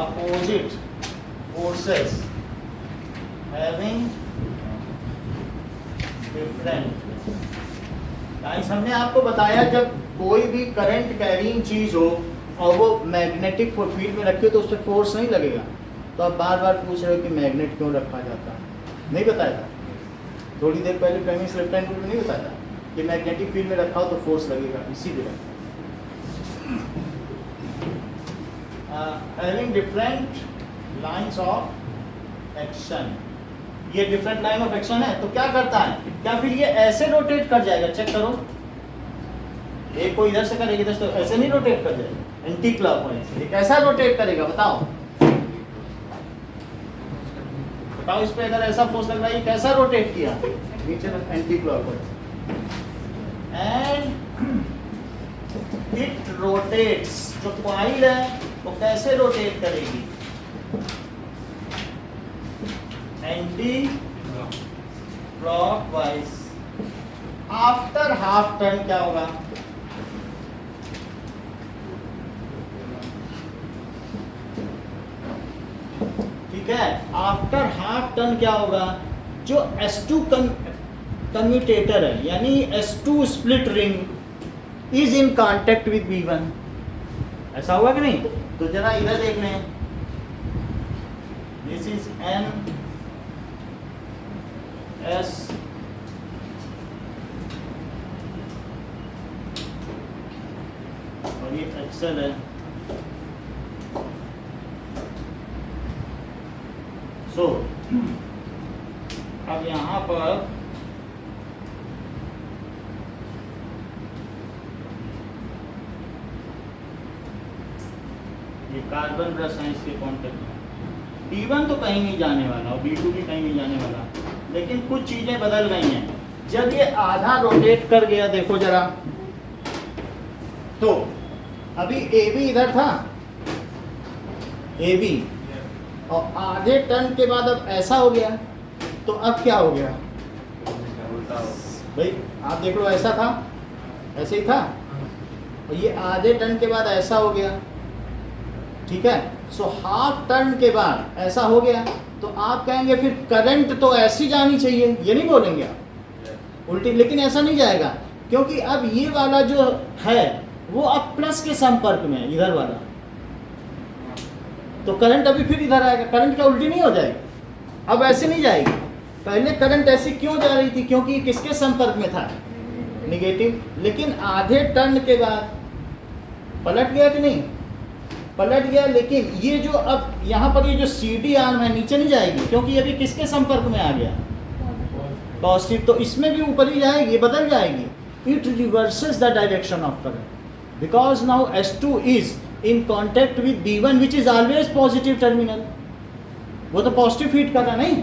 opposite forces having different, हमने आपको बताया जब कोई भी करंट कैरिंग चीज हो और वो मैग्नेटिक फील्ड में रखी हो तो उस पर फोर्स नहीं लगेगा। तो आप बार बार पूछ रहे हो कि मैग्नेट क्यों रखा जाता है, नहीं बताया था? थोड़ी देर पहले फेमिस लेफ्ट हैंड रूल में नहीं बताया था कि मैग्नेटिक फील्ड में रखा हो तो फोर्स लगेगा, इसीलिए। having different lines of action, ये डिफरेंट लाइन ऑफ एक्शन है, तो क्या करता है? क्या फिर ये ऐसे रोटेट कर जाएगा? चेक करो, एक को इधर से करेगा, इधर से, तो ऐसे नहीं रोटेट कर जाएगा, एंटी क्लॉकवाइज। ये कैसा रोटेट करेगा बताओ? बताओ इस पे अगर ऐसा फोर्स लग रहा है, ये कैसा रोटेट किया? नीचे anti clockwise. And it rotates, जो कॉइल है वो कैसे रोटेट करेगी? Anti clockwise. After half turn क्या होगा? ठीक है, आफ्टर हाफ टर्न क्या होगा? जो S2 कम्यूटेटर है, यानी S2 split ring is in contact with V1। ऐसा होगा कि नहीं? तो जरा इधर देख लें, दिस इज N S और ये एक्सेल है। सो अब यहाँ पर ये कार्बन ब्रश है, इसके कॉन्टेक्ट में D1 तो कहीं नहीं जाने वाला और D2 भी कहीं नहीं जाने वाला, लेकिन कुछ चीजें बदल गई हैं। जब ये आधा रोटेट कर गया, देखो जरा, तो अभी AB इधर था, AB, और आधे टर्न के बाद अब ऐसा हो गया, तो अब क्या हो गया उल्टा हो भाई? आप देख लो, ऐसा था, ऐसे ही था, और ये आधे टर्न के बाद ऐसा हो गया, ठीक है। सो हाफ टर्न के बाद ऐसा हो गया, तो आप कहेंगे फिर करंट तो ऐसी जानी चाहिए, ये नहीं बोलेंगे आप उल्टी, लेकिन ऐसा नहीं जाएगा, क्योंकि अब ये वाला जो है वो अब प्लस के संपर्क में है, इधर वाला, तो करंट अभी फिर इधर आएगा, करंट क्या उल्टी नहीं हो जाएगी? अब ऐसे नहीं जाएगी। पहले करंट ऐसी क्यों जा रही थी? क्योंकि ये किसके संपर्क में था? निगेटिव। लेकिन आधे टर्न के बाद पलट गया कि नहीं? पलट गया, लेकिन ये जो अब यहाँ पर ये जो CD आर्म है नीचे नहीं जाएगी, क्योंकि ये भी किसके संपर्क में आ गया? पॉजिटिव। तो इसमें भी ऊपर ही जाएगी, बदल जाएगी। It reverses the direction of current because now S2 is in contact with B1 which is always positive terminal. वो तो पॉजिटिव फीड कर रहा नहीं।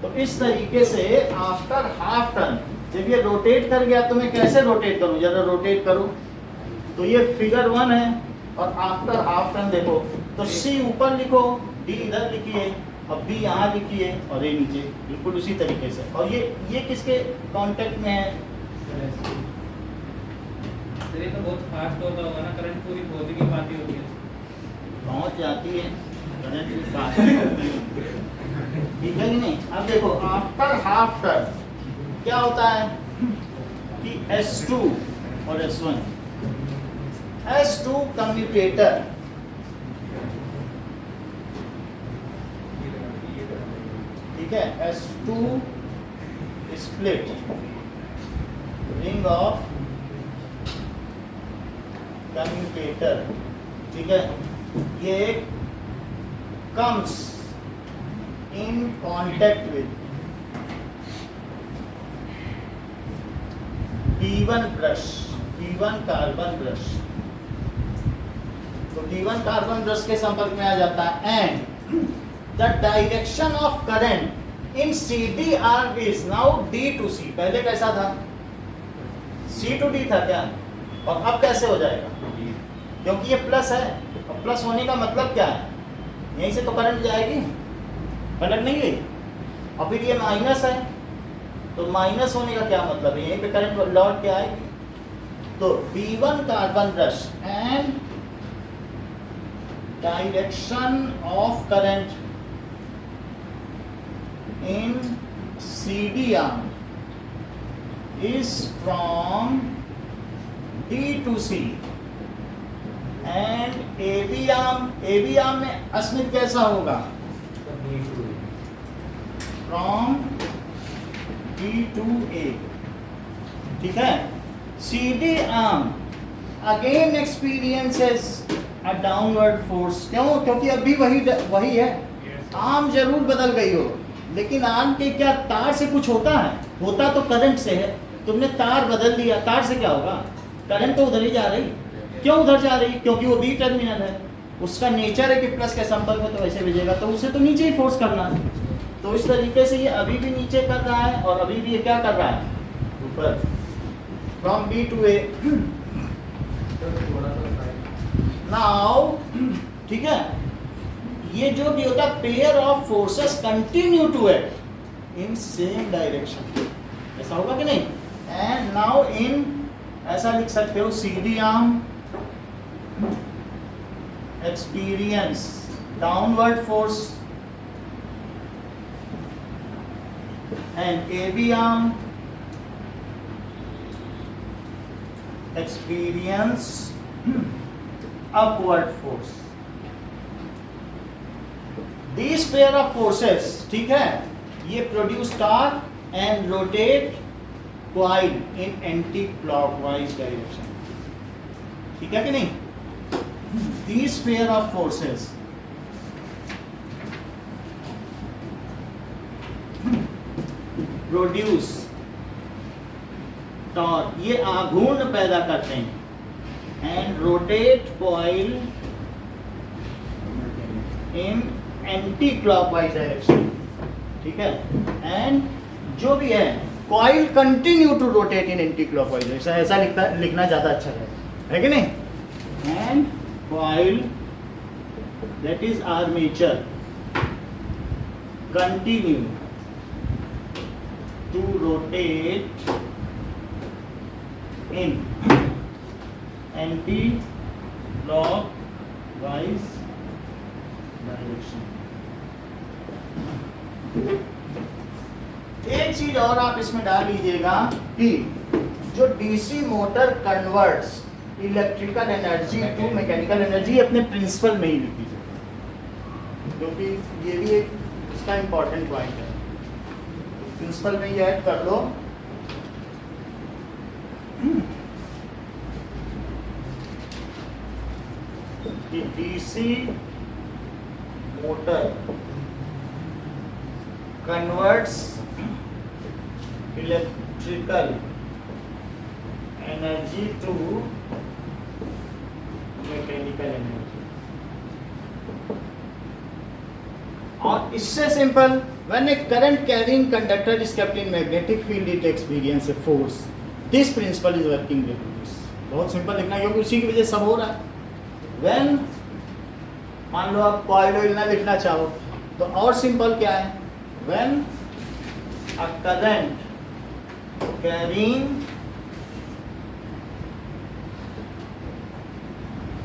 तो इस तरीके से आफ्टर हाफ टर्न जब ये रोटेट कर गया, तो मैं कैसे रोटेट करूं? जरा रोटेट करूं, तो ये फिगर 1 है, और आफ्टर हाफ टर्न देखो तो C ऊपर लिखो, D इधर लिखिए, और B यहाँ लिखिए, और A नीचे, बिल्कुल उसी तरीके से। और ये किसके कांटेक्ट में है? ये तो बहुत फास्ट होता होगा ना, करंट पूरी पहुंच की बात ही होती है, पहुंच जाती है करंट भी फास्ट होती है, ठीक है कि नहीं? अब देखो आफ्टर हाफ टर्न क्या होता है कि S2 और S1, S2 कम्यूटेटर, ठीक है, S2 split ring of commutator, ठीक है, ये comes in contact with D1 brush, D1 carbon brush, तो D1 कार्बन ब्रश के संपर्क में आ जाता है, and the direction of current in CD arm is now D to C। पहले कैसा था? C to D था क्या? और अब कैसे हो जाएगा? क्योंकि ये प्लस है, और प्लस होने का मतलब क्या है? यहीं से तो करंट जाएगी, पलट नहीं गई। और फिर ये माइनस है, तो माइनस होने का क्या मतलब है? यहीं पे करंट लौट के आएगी। तो B1 carbon brush and direction of current in CD arm is from D to C and AB arm में अस्मित कैसा होगा? From D to A, ठीक है। CD arm again experiences a downward force। क्यों? क्योंकि अभी वही है, आर्म जरूर बदल गई हो, लेकिन आर्म के क्या तार से कुछ होता है? होता तो करंट से है। तुमने तार बदल दिया, तार से क्या होगा? करंट तो उधर ही जा रही। क्यों उधर जा रही? क्योंकि वो B टर्मिनल है, उसका नेचर है कि प्लस के संपर्क में तो वैसे भेजेगा, तो उसे तो नीचे ही फोर्स करना है। तो इस तरीके से ये अभी भी नीचे कर रहा है, और अभी भी ये क्या कर रहा है? ऊपर, फ्रॉम B to A। नाउ ठीक है, ये जो भी होता है pair of forces continue to act in same direction, ऐसा होगा कि नहीं? एंड नाउ इन, ऐसा लिख सकते हो, CD arm experience downward force and AB arm experience upward force. These pair of forces, ठीक है, ये produce torque and rotate coil in anti clockwise direction, ठीक है कि नहीं? These pair of forces produce torque, ये आघूर्ण पैदा करते हैं, and rotate coil in anti clockwise direction, ठीक है। एंड जो भी है, coil continue to rotate in anti clockwise direction, ऐसा लिखना ज्यादा अच्छा है कि नहीं? And coil that is armature continue to rotate in anti-clockwise direction. एक चीज और आप इसमें डाल लीजिएगा कि जो DC motor converts electrical energy to mechanical energy अपने प्रिंसिपल में ही लिख लीजिएगा, क्योंकि ये भी एक इसका इंपॉर्टेंट पॉइंट है। प्रिंसिपल में ये ऐड कर लो कि DC motor converts electrical energy to mechanical energy. और इससे simple, when a current carrying conductor is kept in magnetic field it experience a force, this principle is working with this. बहुत simple लिखना है क्योंकि उसी की वजह से सब हो रहा है। व्हेन मान लो आप कॉइल ऑयल ना लिखना चाहो तो और सिंपल क्या है, when a current carrying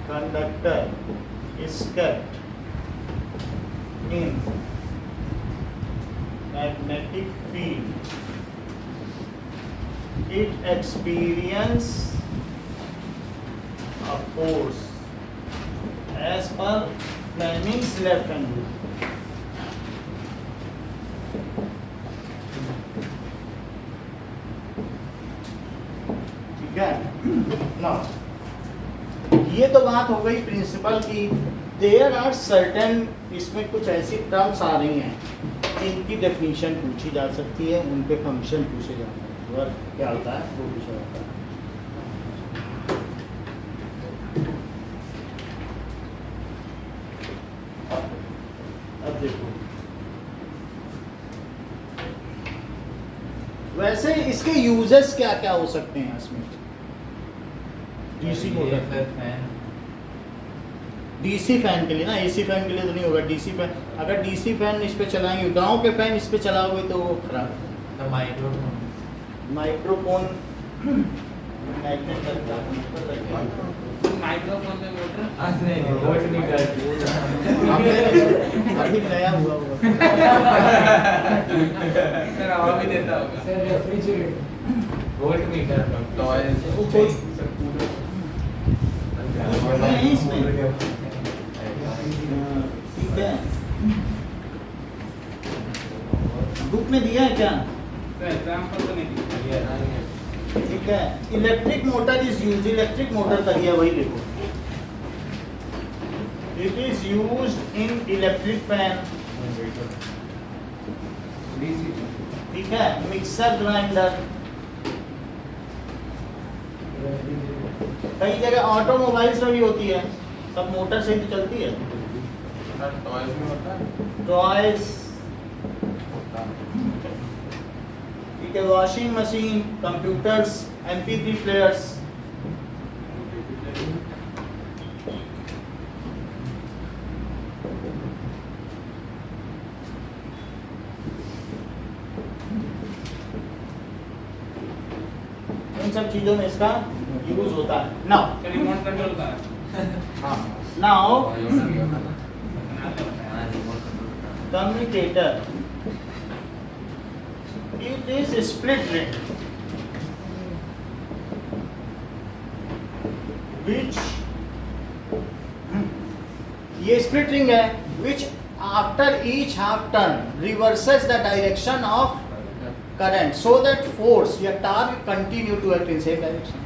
conductor is kept in magnetic field, it experience a force as per Fleming's left hand rule. ठीक है ना। ये तो बात हो गई प्रिंसिपल की। देयर आर सर्टेन, इसमें कुछ ऐसी टर्म्स आ रही हैं जिनकी डेफिनेशन पूछी जा सकती है, उनके फंक्शन पूछे जाते हैं, वर्क क्या होता है वो पूछा जाता है। अब देखो, वैसे इसके यूजेस क्या क्या हो सकते हैं इसमें। डीसी मोटर, डीसी फैन के लिए ना, एसी फैन के लिए तो नहीं होगा। डीसी फैन, अगर डीसी फैन इस पे चलाएंगे, गांव के फैन इस पे चलाओगे तो वो खराब है। तो माइक्रोफोन माइक्रोफोन मैग्नेट लगता है, माइक्रोफोन में मोटर वोल्ट मीटर अभी नया हुआ होगा। सर हवा भी देता होगा sir. Refrigerator, volt meter toys, नहीं इसमें ठीक है, बुक में दिया है क्या? एग्जांपल तो नहीं दिया। ठीक है, electric motor is use, electric motor का दिया वही लिखो। It is used in electric fan, ठीक है, मिक्सर ग्राइंडर, कई जगह ऑटोमोबाइल्स में भी होती है, सब मोटर से ही तो चलती है। टॉयज में होता है। टॉयज, ठीक है, washing machine, computers, MP3 players. इन सब चीजों में इसका यूज होता है। नाउ रिमोट कंट्रोल का now commutator, it is split ring which ये split ring है which after each half turn reverses the direction of current so that force या torque continue to act in same direction।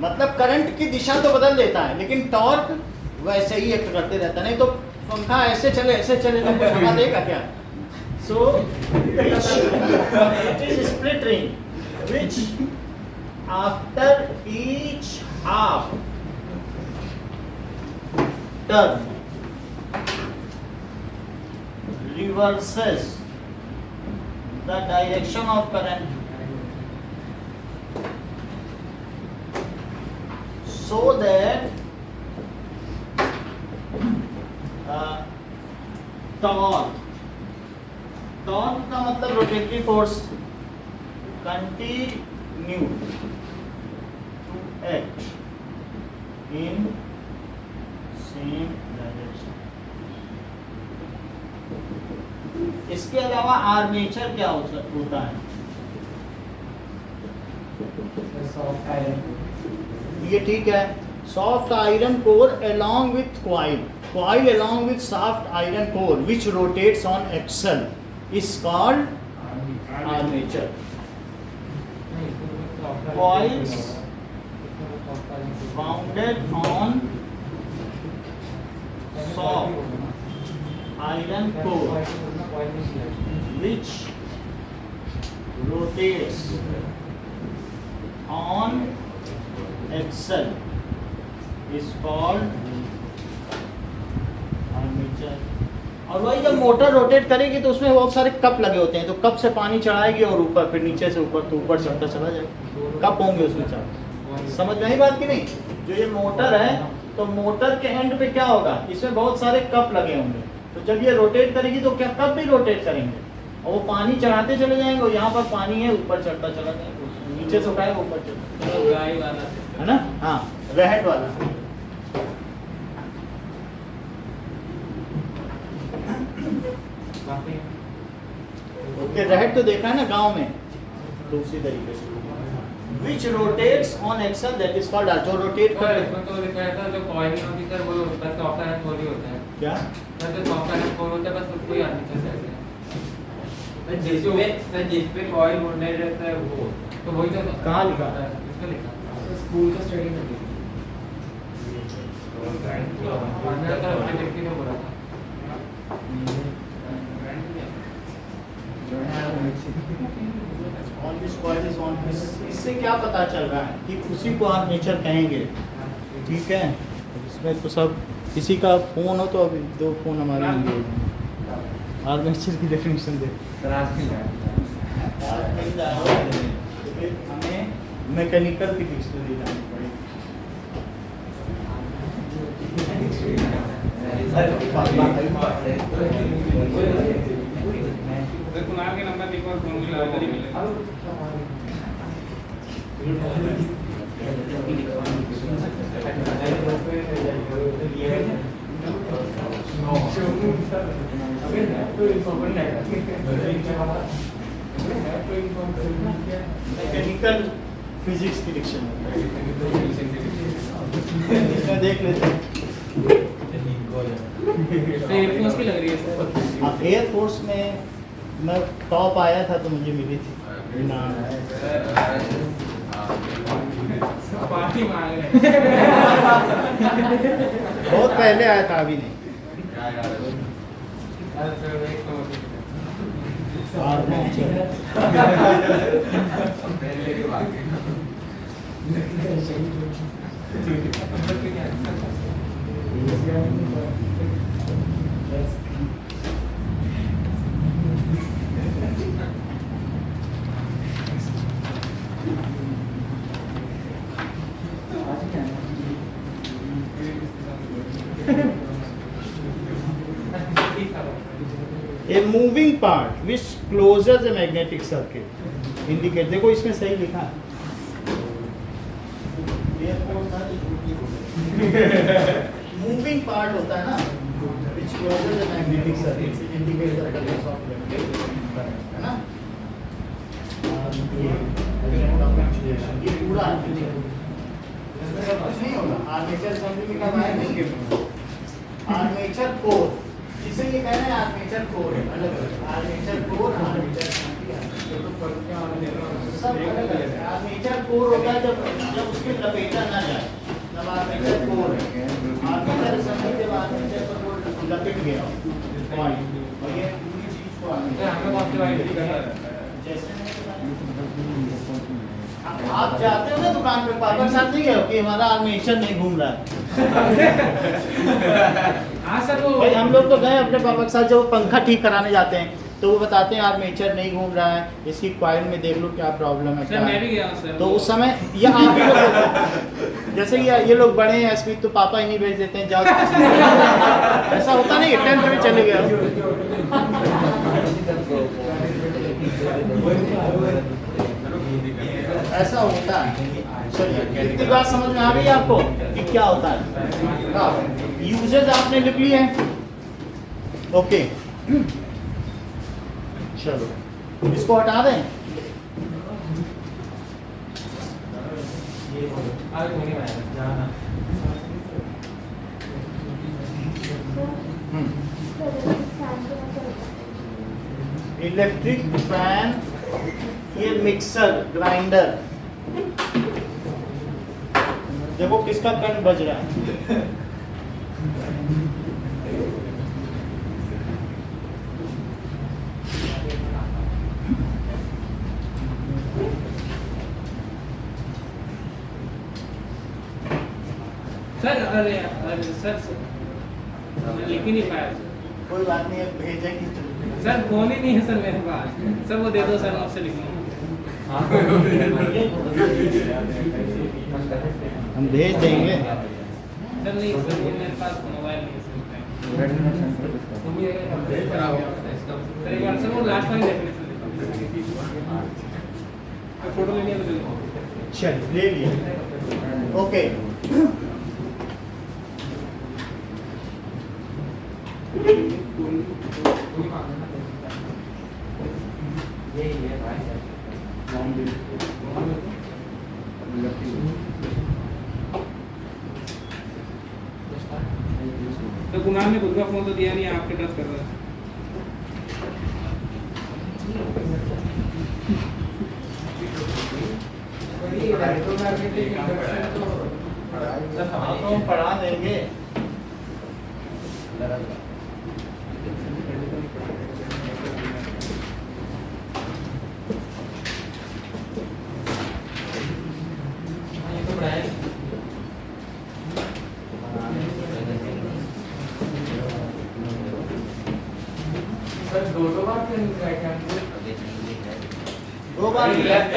मतलब current की दिशा तो बदल देता है लेकिन टॉर्क वैसे ही एक्ट करते रहता है। नहीं तो पंखा ऐसे चले तो कुछ हवा देगा क्या? So it is split ring which after each half turn reverses the direction of current so that torque का मतलब rotatory force, continue to act in same direction. इसके अलावा आर्मेचर क्या होता है? सॉफ्ट आयरन ये ठीक है. Soft iron core along with coil along with soft iron core which rotates on axle is called armature. Coils wounded on soft iron core which rotates on axle is called armature. और वही जब motor rotate करेगी तो उसमें बहुत सारे cup लगे होते हैं, तो कप से पानी चढ़ाएगी और ऊपर, फिर नीचे से ऊपर, तो ऊपर चढ़ता चला जाएगा. कप होंगे उसमें चढ़. समझ में आई बात कि नहीं? जो ये मोटर है, तो मोटर के एंड पे क्या होगा, इसमें बहुत सारे कप लगे होंगे, तो जब ये रोटेट करेगी तो क्या कप भी रोटेट करेंगे और वो पानी चढ़ाते चले जाएंगे. और यहाँ पर पानी है, ऊपर चढ़ता चला जाएगा, नीचे से उठाएगा ऊपर चढ़ता, गाय वाला है ना? हाँ, रहट वाला. ओके, रहट तो देखा है ना गांव में, तो उसी तरीके से which rotates on axle that is called जो रोटेट सर करते इसमें तो लिखा है सर जो कॉइल नहीं होती सर वो बस सॉफ्ट आयरन कोर ही होता है. क्या? सर जो सॉफ्ट आयरन कोर होता है बस उसको ही आर्मेचर कहते हैं. जिस पे कॉइल मुड़ने रहता है वो तो वही तो कहाँ लिखा? इसमें लिखा स्कूल का स्टडी में मेरा सर अपने व्यक्ति में बोला था. On this coil is on this. इससे क्या पता चल रहा है कि उसी को आर्मेचर कहेंगे. ठीक है, इसमें तो सब, किसी का फोन हो तो अभी 2 फोन हमारे लिए आर्मेचर की डेफिनेशन दे. हमें मैकेनिकल की डिक्शनरी लानी पड़ेगी. कुणाल के नंबर लिखो और फोन भी लगा कर मिलेगा. मैकेनिकल फिजिक्स की डिक्शनरी इसमें देख लेते हैं. एयरफोर्स की लग रही है सर. एयरफोर्स में मैं टॉप आया था तो मुझे मिली थी ना. पार्टी मांग रहे बहुत पहले आया था, अभी नहीं. सर एक तो A moving part which closes a magnetic circuit indicate. देखो इसमें सही लिखा है. मूविंग पार्ट होता है ना, which closes a magnetic circuit indicate the presence of magnetic current, है ना? ये पूरा इसमें सब कुछ नहीं होगा. आर्मेचर समझने का बात नहीं. आर्मेचर कोर, जिसे ये कह रहे हैं आर्मेचर कोर, अलग अलग आर्मेचर कोर, आर्मेचर सब अलग अलग है. आर्मेचर कोर होता है जब उसके लपेटा ना जाए, तब आर्मेचर कोर है. आर्मेचर समझने के बाद आर्मेचर पर वो लपेट गया पॉइंट, और ये पूरी चीज को सर हमें कौन सी वाइट करना है? जैसे आप जाते हो ना दुकान पे, पापा के साथ नहीं गए हो कि हमारा आर्मेचर नहीं घूम रहा है. हाँ सर वो भाई हम लोग तो गए अपने पापा के साथ, जब वो पंखा ठीक कराने जाते हैं तो वो बताते हैं आर्मेचर नहीं घूम रहा है, इसकी कॉइल में देख लो क्या प्रॉब्लम है. सर मैं भी गया हूँ सर. तो उस समय ये आप भी लोग जैसे ये लोग बड़े हैं एसपी, तो पापा ही नहीं भेज देते हैं जाओ. ऐसा होता नहीं, 10th में चले गए. ऐसा होता है। चलिए इतनी बात समझ में आ गई आपको कि क्या होता है। यूजेज आपने लिख लिए हैं, ओके। चलो इसको हटा दें। आज नहीं बनाया जाना। इलेक्ट्रिक फैन, ये मिक्सर ग्राइंडर, देखो किसका कण बज रहा है। सर अरे सर लिख ही नहीं पाया कोई बात नहीं, अब भेजेंगे तो। सर फोन ही नहीं है सर मेरे पास। सर वो दे दो सर, मुझसे लिख हम भेज देंगे। सर नहीं सर, वो मेरे पास मोबाइल नहीं है सर। सर एक बार सर वो लास्ट वाली डेफिनेशन फोटो लेनी है तो ले लो। चल ले लिया, ओके। तो कुमार ने खुद का फोन तो दिया नहीं, आपके टच कर रहा है। आपको हम पढ़ा देंगे। ये तो बनाया सर दो बार फिर राइट हैंड दो बार लेफ्ट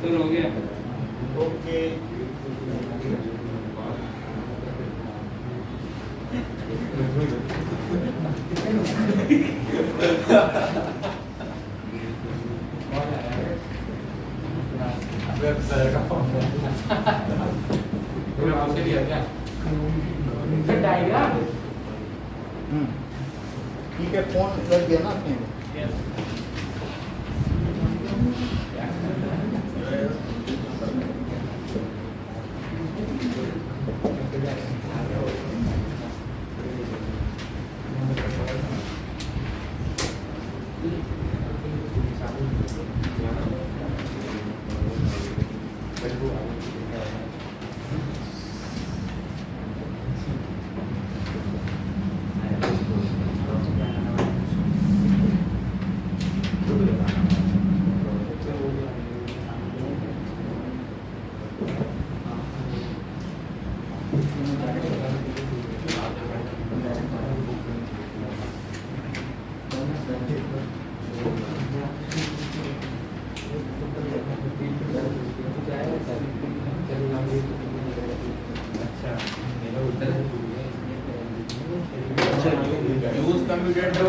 तो हो गया। ओके। आपसे दिया क्या सर डायग्राम? ठीक है, फोन लग गया ना अपने में। यूज कम्यूटेटर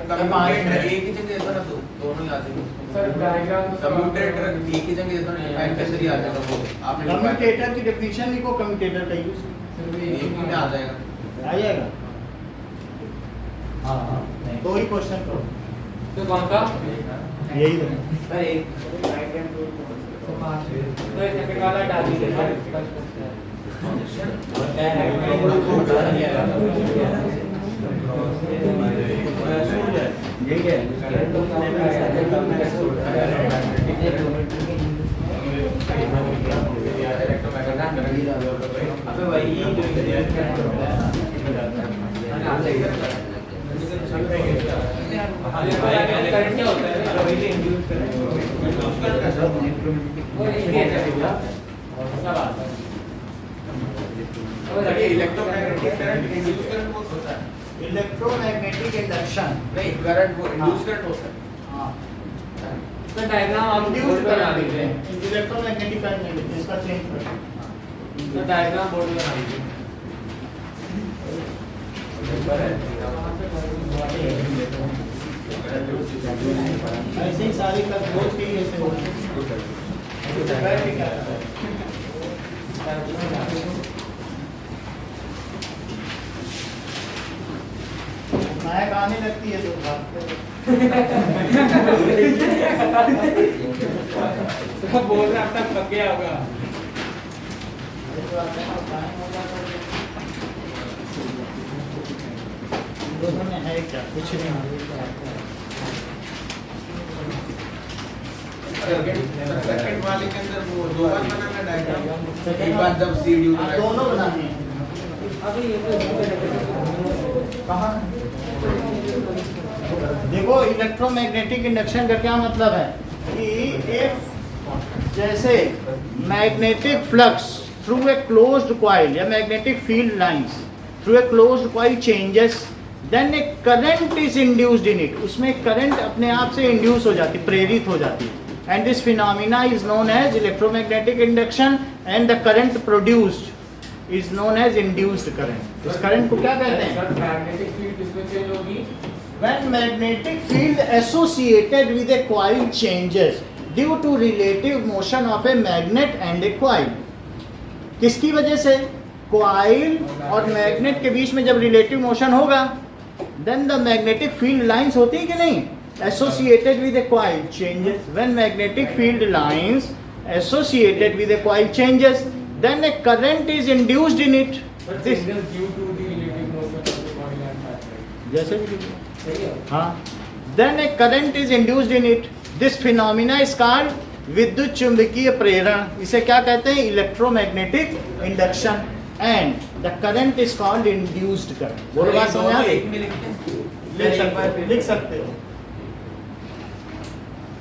कम्यूटेटर एक ही जगह देता ना, तो दोनों ही आ जाएंगे सर डायग्राम कम्यूटेटर एक ही जगह देता ना, डिफाइन कैसे ही आ जाएगा वो आपने कम्यूटेटर की डेफिनेशन लिखो, कम्यूटेटर का यूज एक ही में आ जाएगा। आ जाएगा। हाँ, दो ही क्वेश्चन करो, तो कौन सा यही दो। सर एक तो एक सेकंड वाला डाल दीजिए सर। यही है। अबे वही करंट क्या होता है? वही तो इंड्यूस करंट वो इसके सब आता है। इलेक्ट्रोमैग्नेटिक करंट इंड्यूस करंट वो होता है, इलेक्ट्रोमैग्नेटिक इंडक्शन। नहीं करंट वो इंड्यूस करंट होता है। हाँ, तो डायग्राम आप इंड्यूस बोर्ड पर बना करंट दीजिए। इलेक्ट्रोमैग्नेटिक करंट नहीं लिखते, इसका चेंज करो। तो डायग्राम बोर्ड में बनाइए। ऐसे ही सारी का रोज के लिए से होती नायक आने लगती है तो सब बोल रहे अब तक पक गया होगा। दोनों में है क्या कुछ नहीं। सेकंड वाले के अंदर वो दो बार बनाना डायग्राम, एक बार जब सीडी दोनों बनाने हैं। कहाँ देखो इलेक्ट्रोमैग्नेटिक इंडक्शन का क्या मतलब है कि इफ जैसे magnetic flux through a closed coil या magnetic field lines through a closed coil changes then a current is induced in it, उसमें करंट अपने आप से इंड्यूस हो जाती, प्रेरित हो जाती है। And this phenomena is known as electromagnetic induction and the current produced is known as induced current. इस करंट को क्या कहते हैं? सर मैग्नेटिक फील्ड किसमें चेंज होगी? When magnetic field associated with a coil changes due to relative motion of a magnet and a coil, किसकी वजह से? कॉइल और मैग्नेट के बीच में जब रिलेटिव मोशन होगा then the magnetic field lines होती है कि नहीं, associated with a coil changes. When magnetic field lines associated with a coil changes then a current is induced in it. This is due to the relative motion of the coil and magnet. जैसे भी सही है? हाँ, then a current is induced in it. This phenomena is called विद्युत चुंबकीय प्रेरण। इसे क्या कहते हैं? Electromagnetic induction and the current is called induced current. बोलो बात समझ आ गई? लिख सकते हो,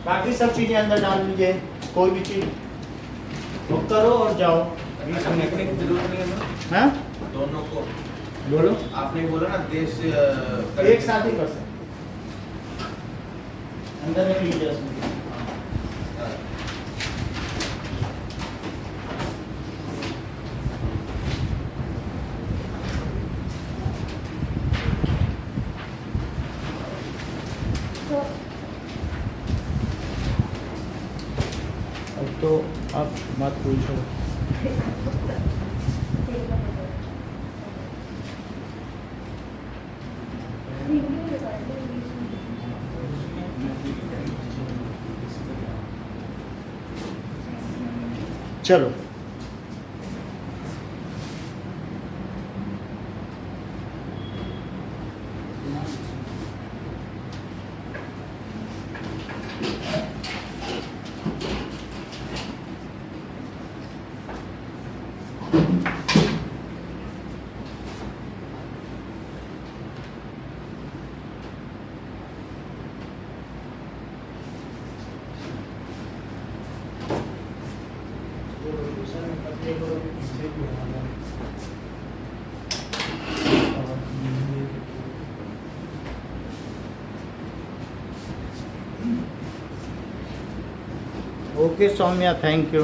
बाकी सब चीजें अंदर डाल लीजिए, कोई भी चीज बुक करो और जाओ। लिखने की जरूरत नहीं है ना, हाँ दोनों को। बोलो, आपने बोला ना देश एक साथ ही कर सकते, अंदर में लीजिए उसमें। अब तो आप मत पूछो। चलो ओके सौम्या, थैंक यू।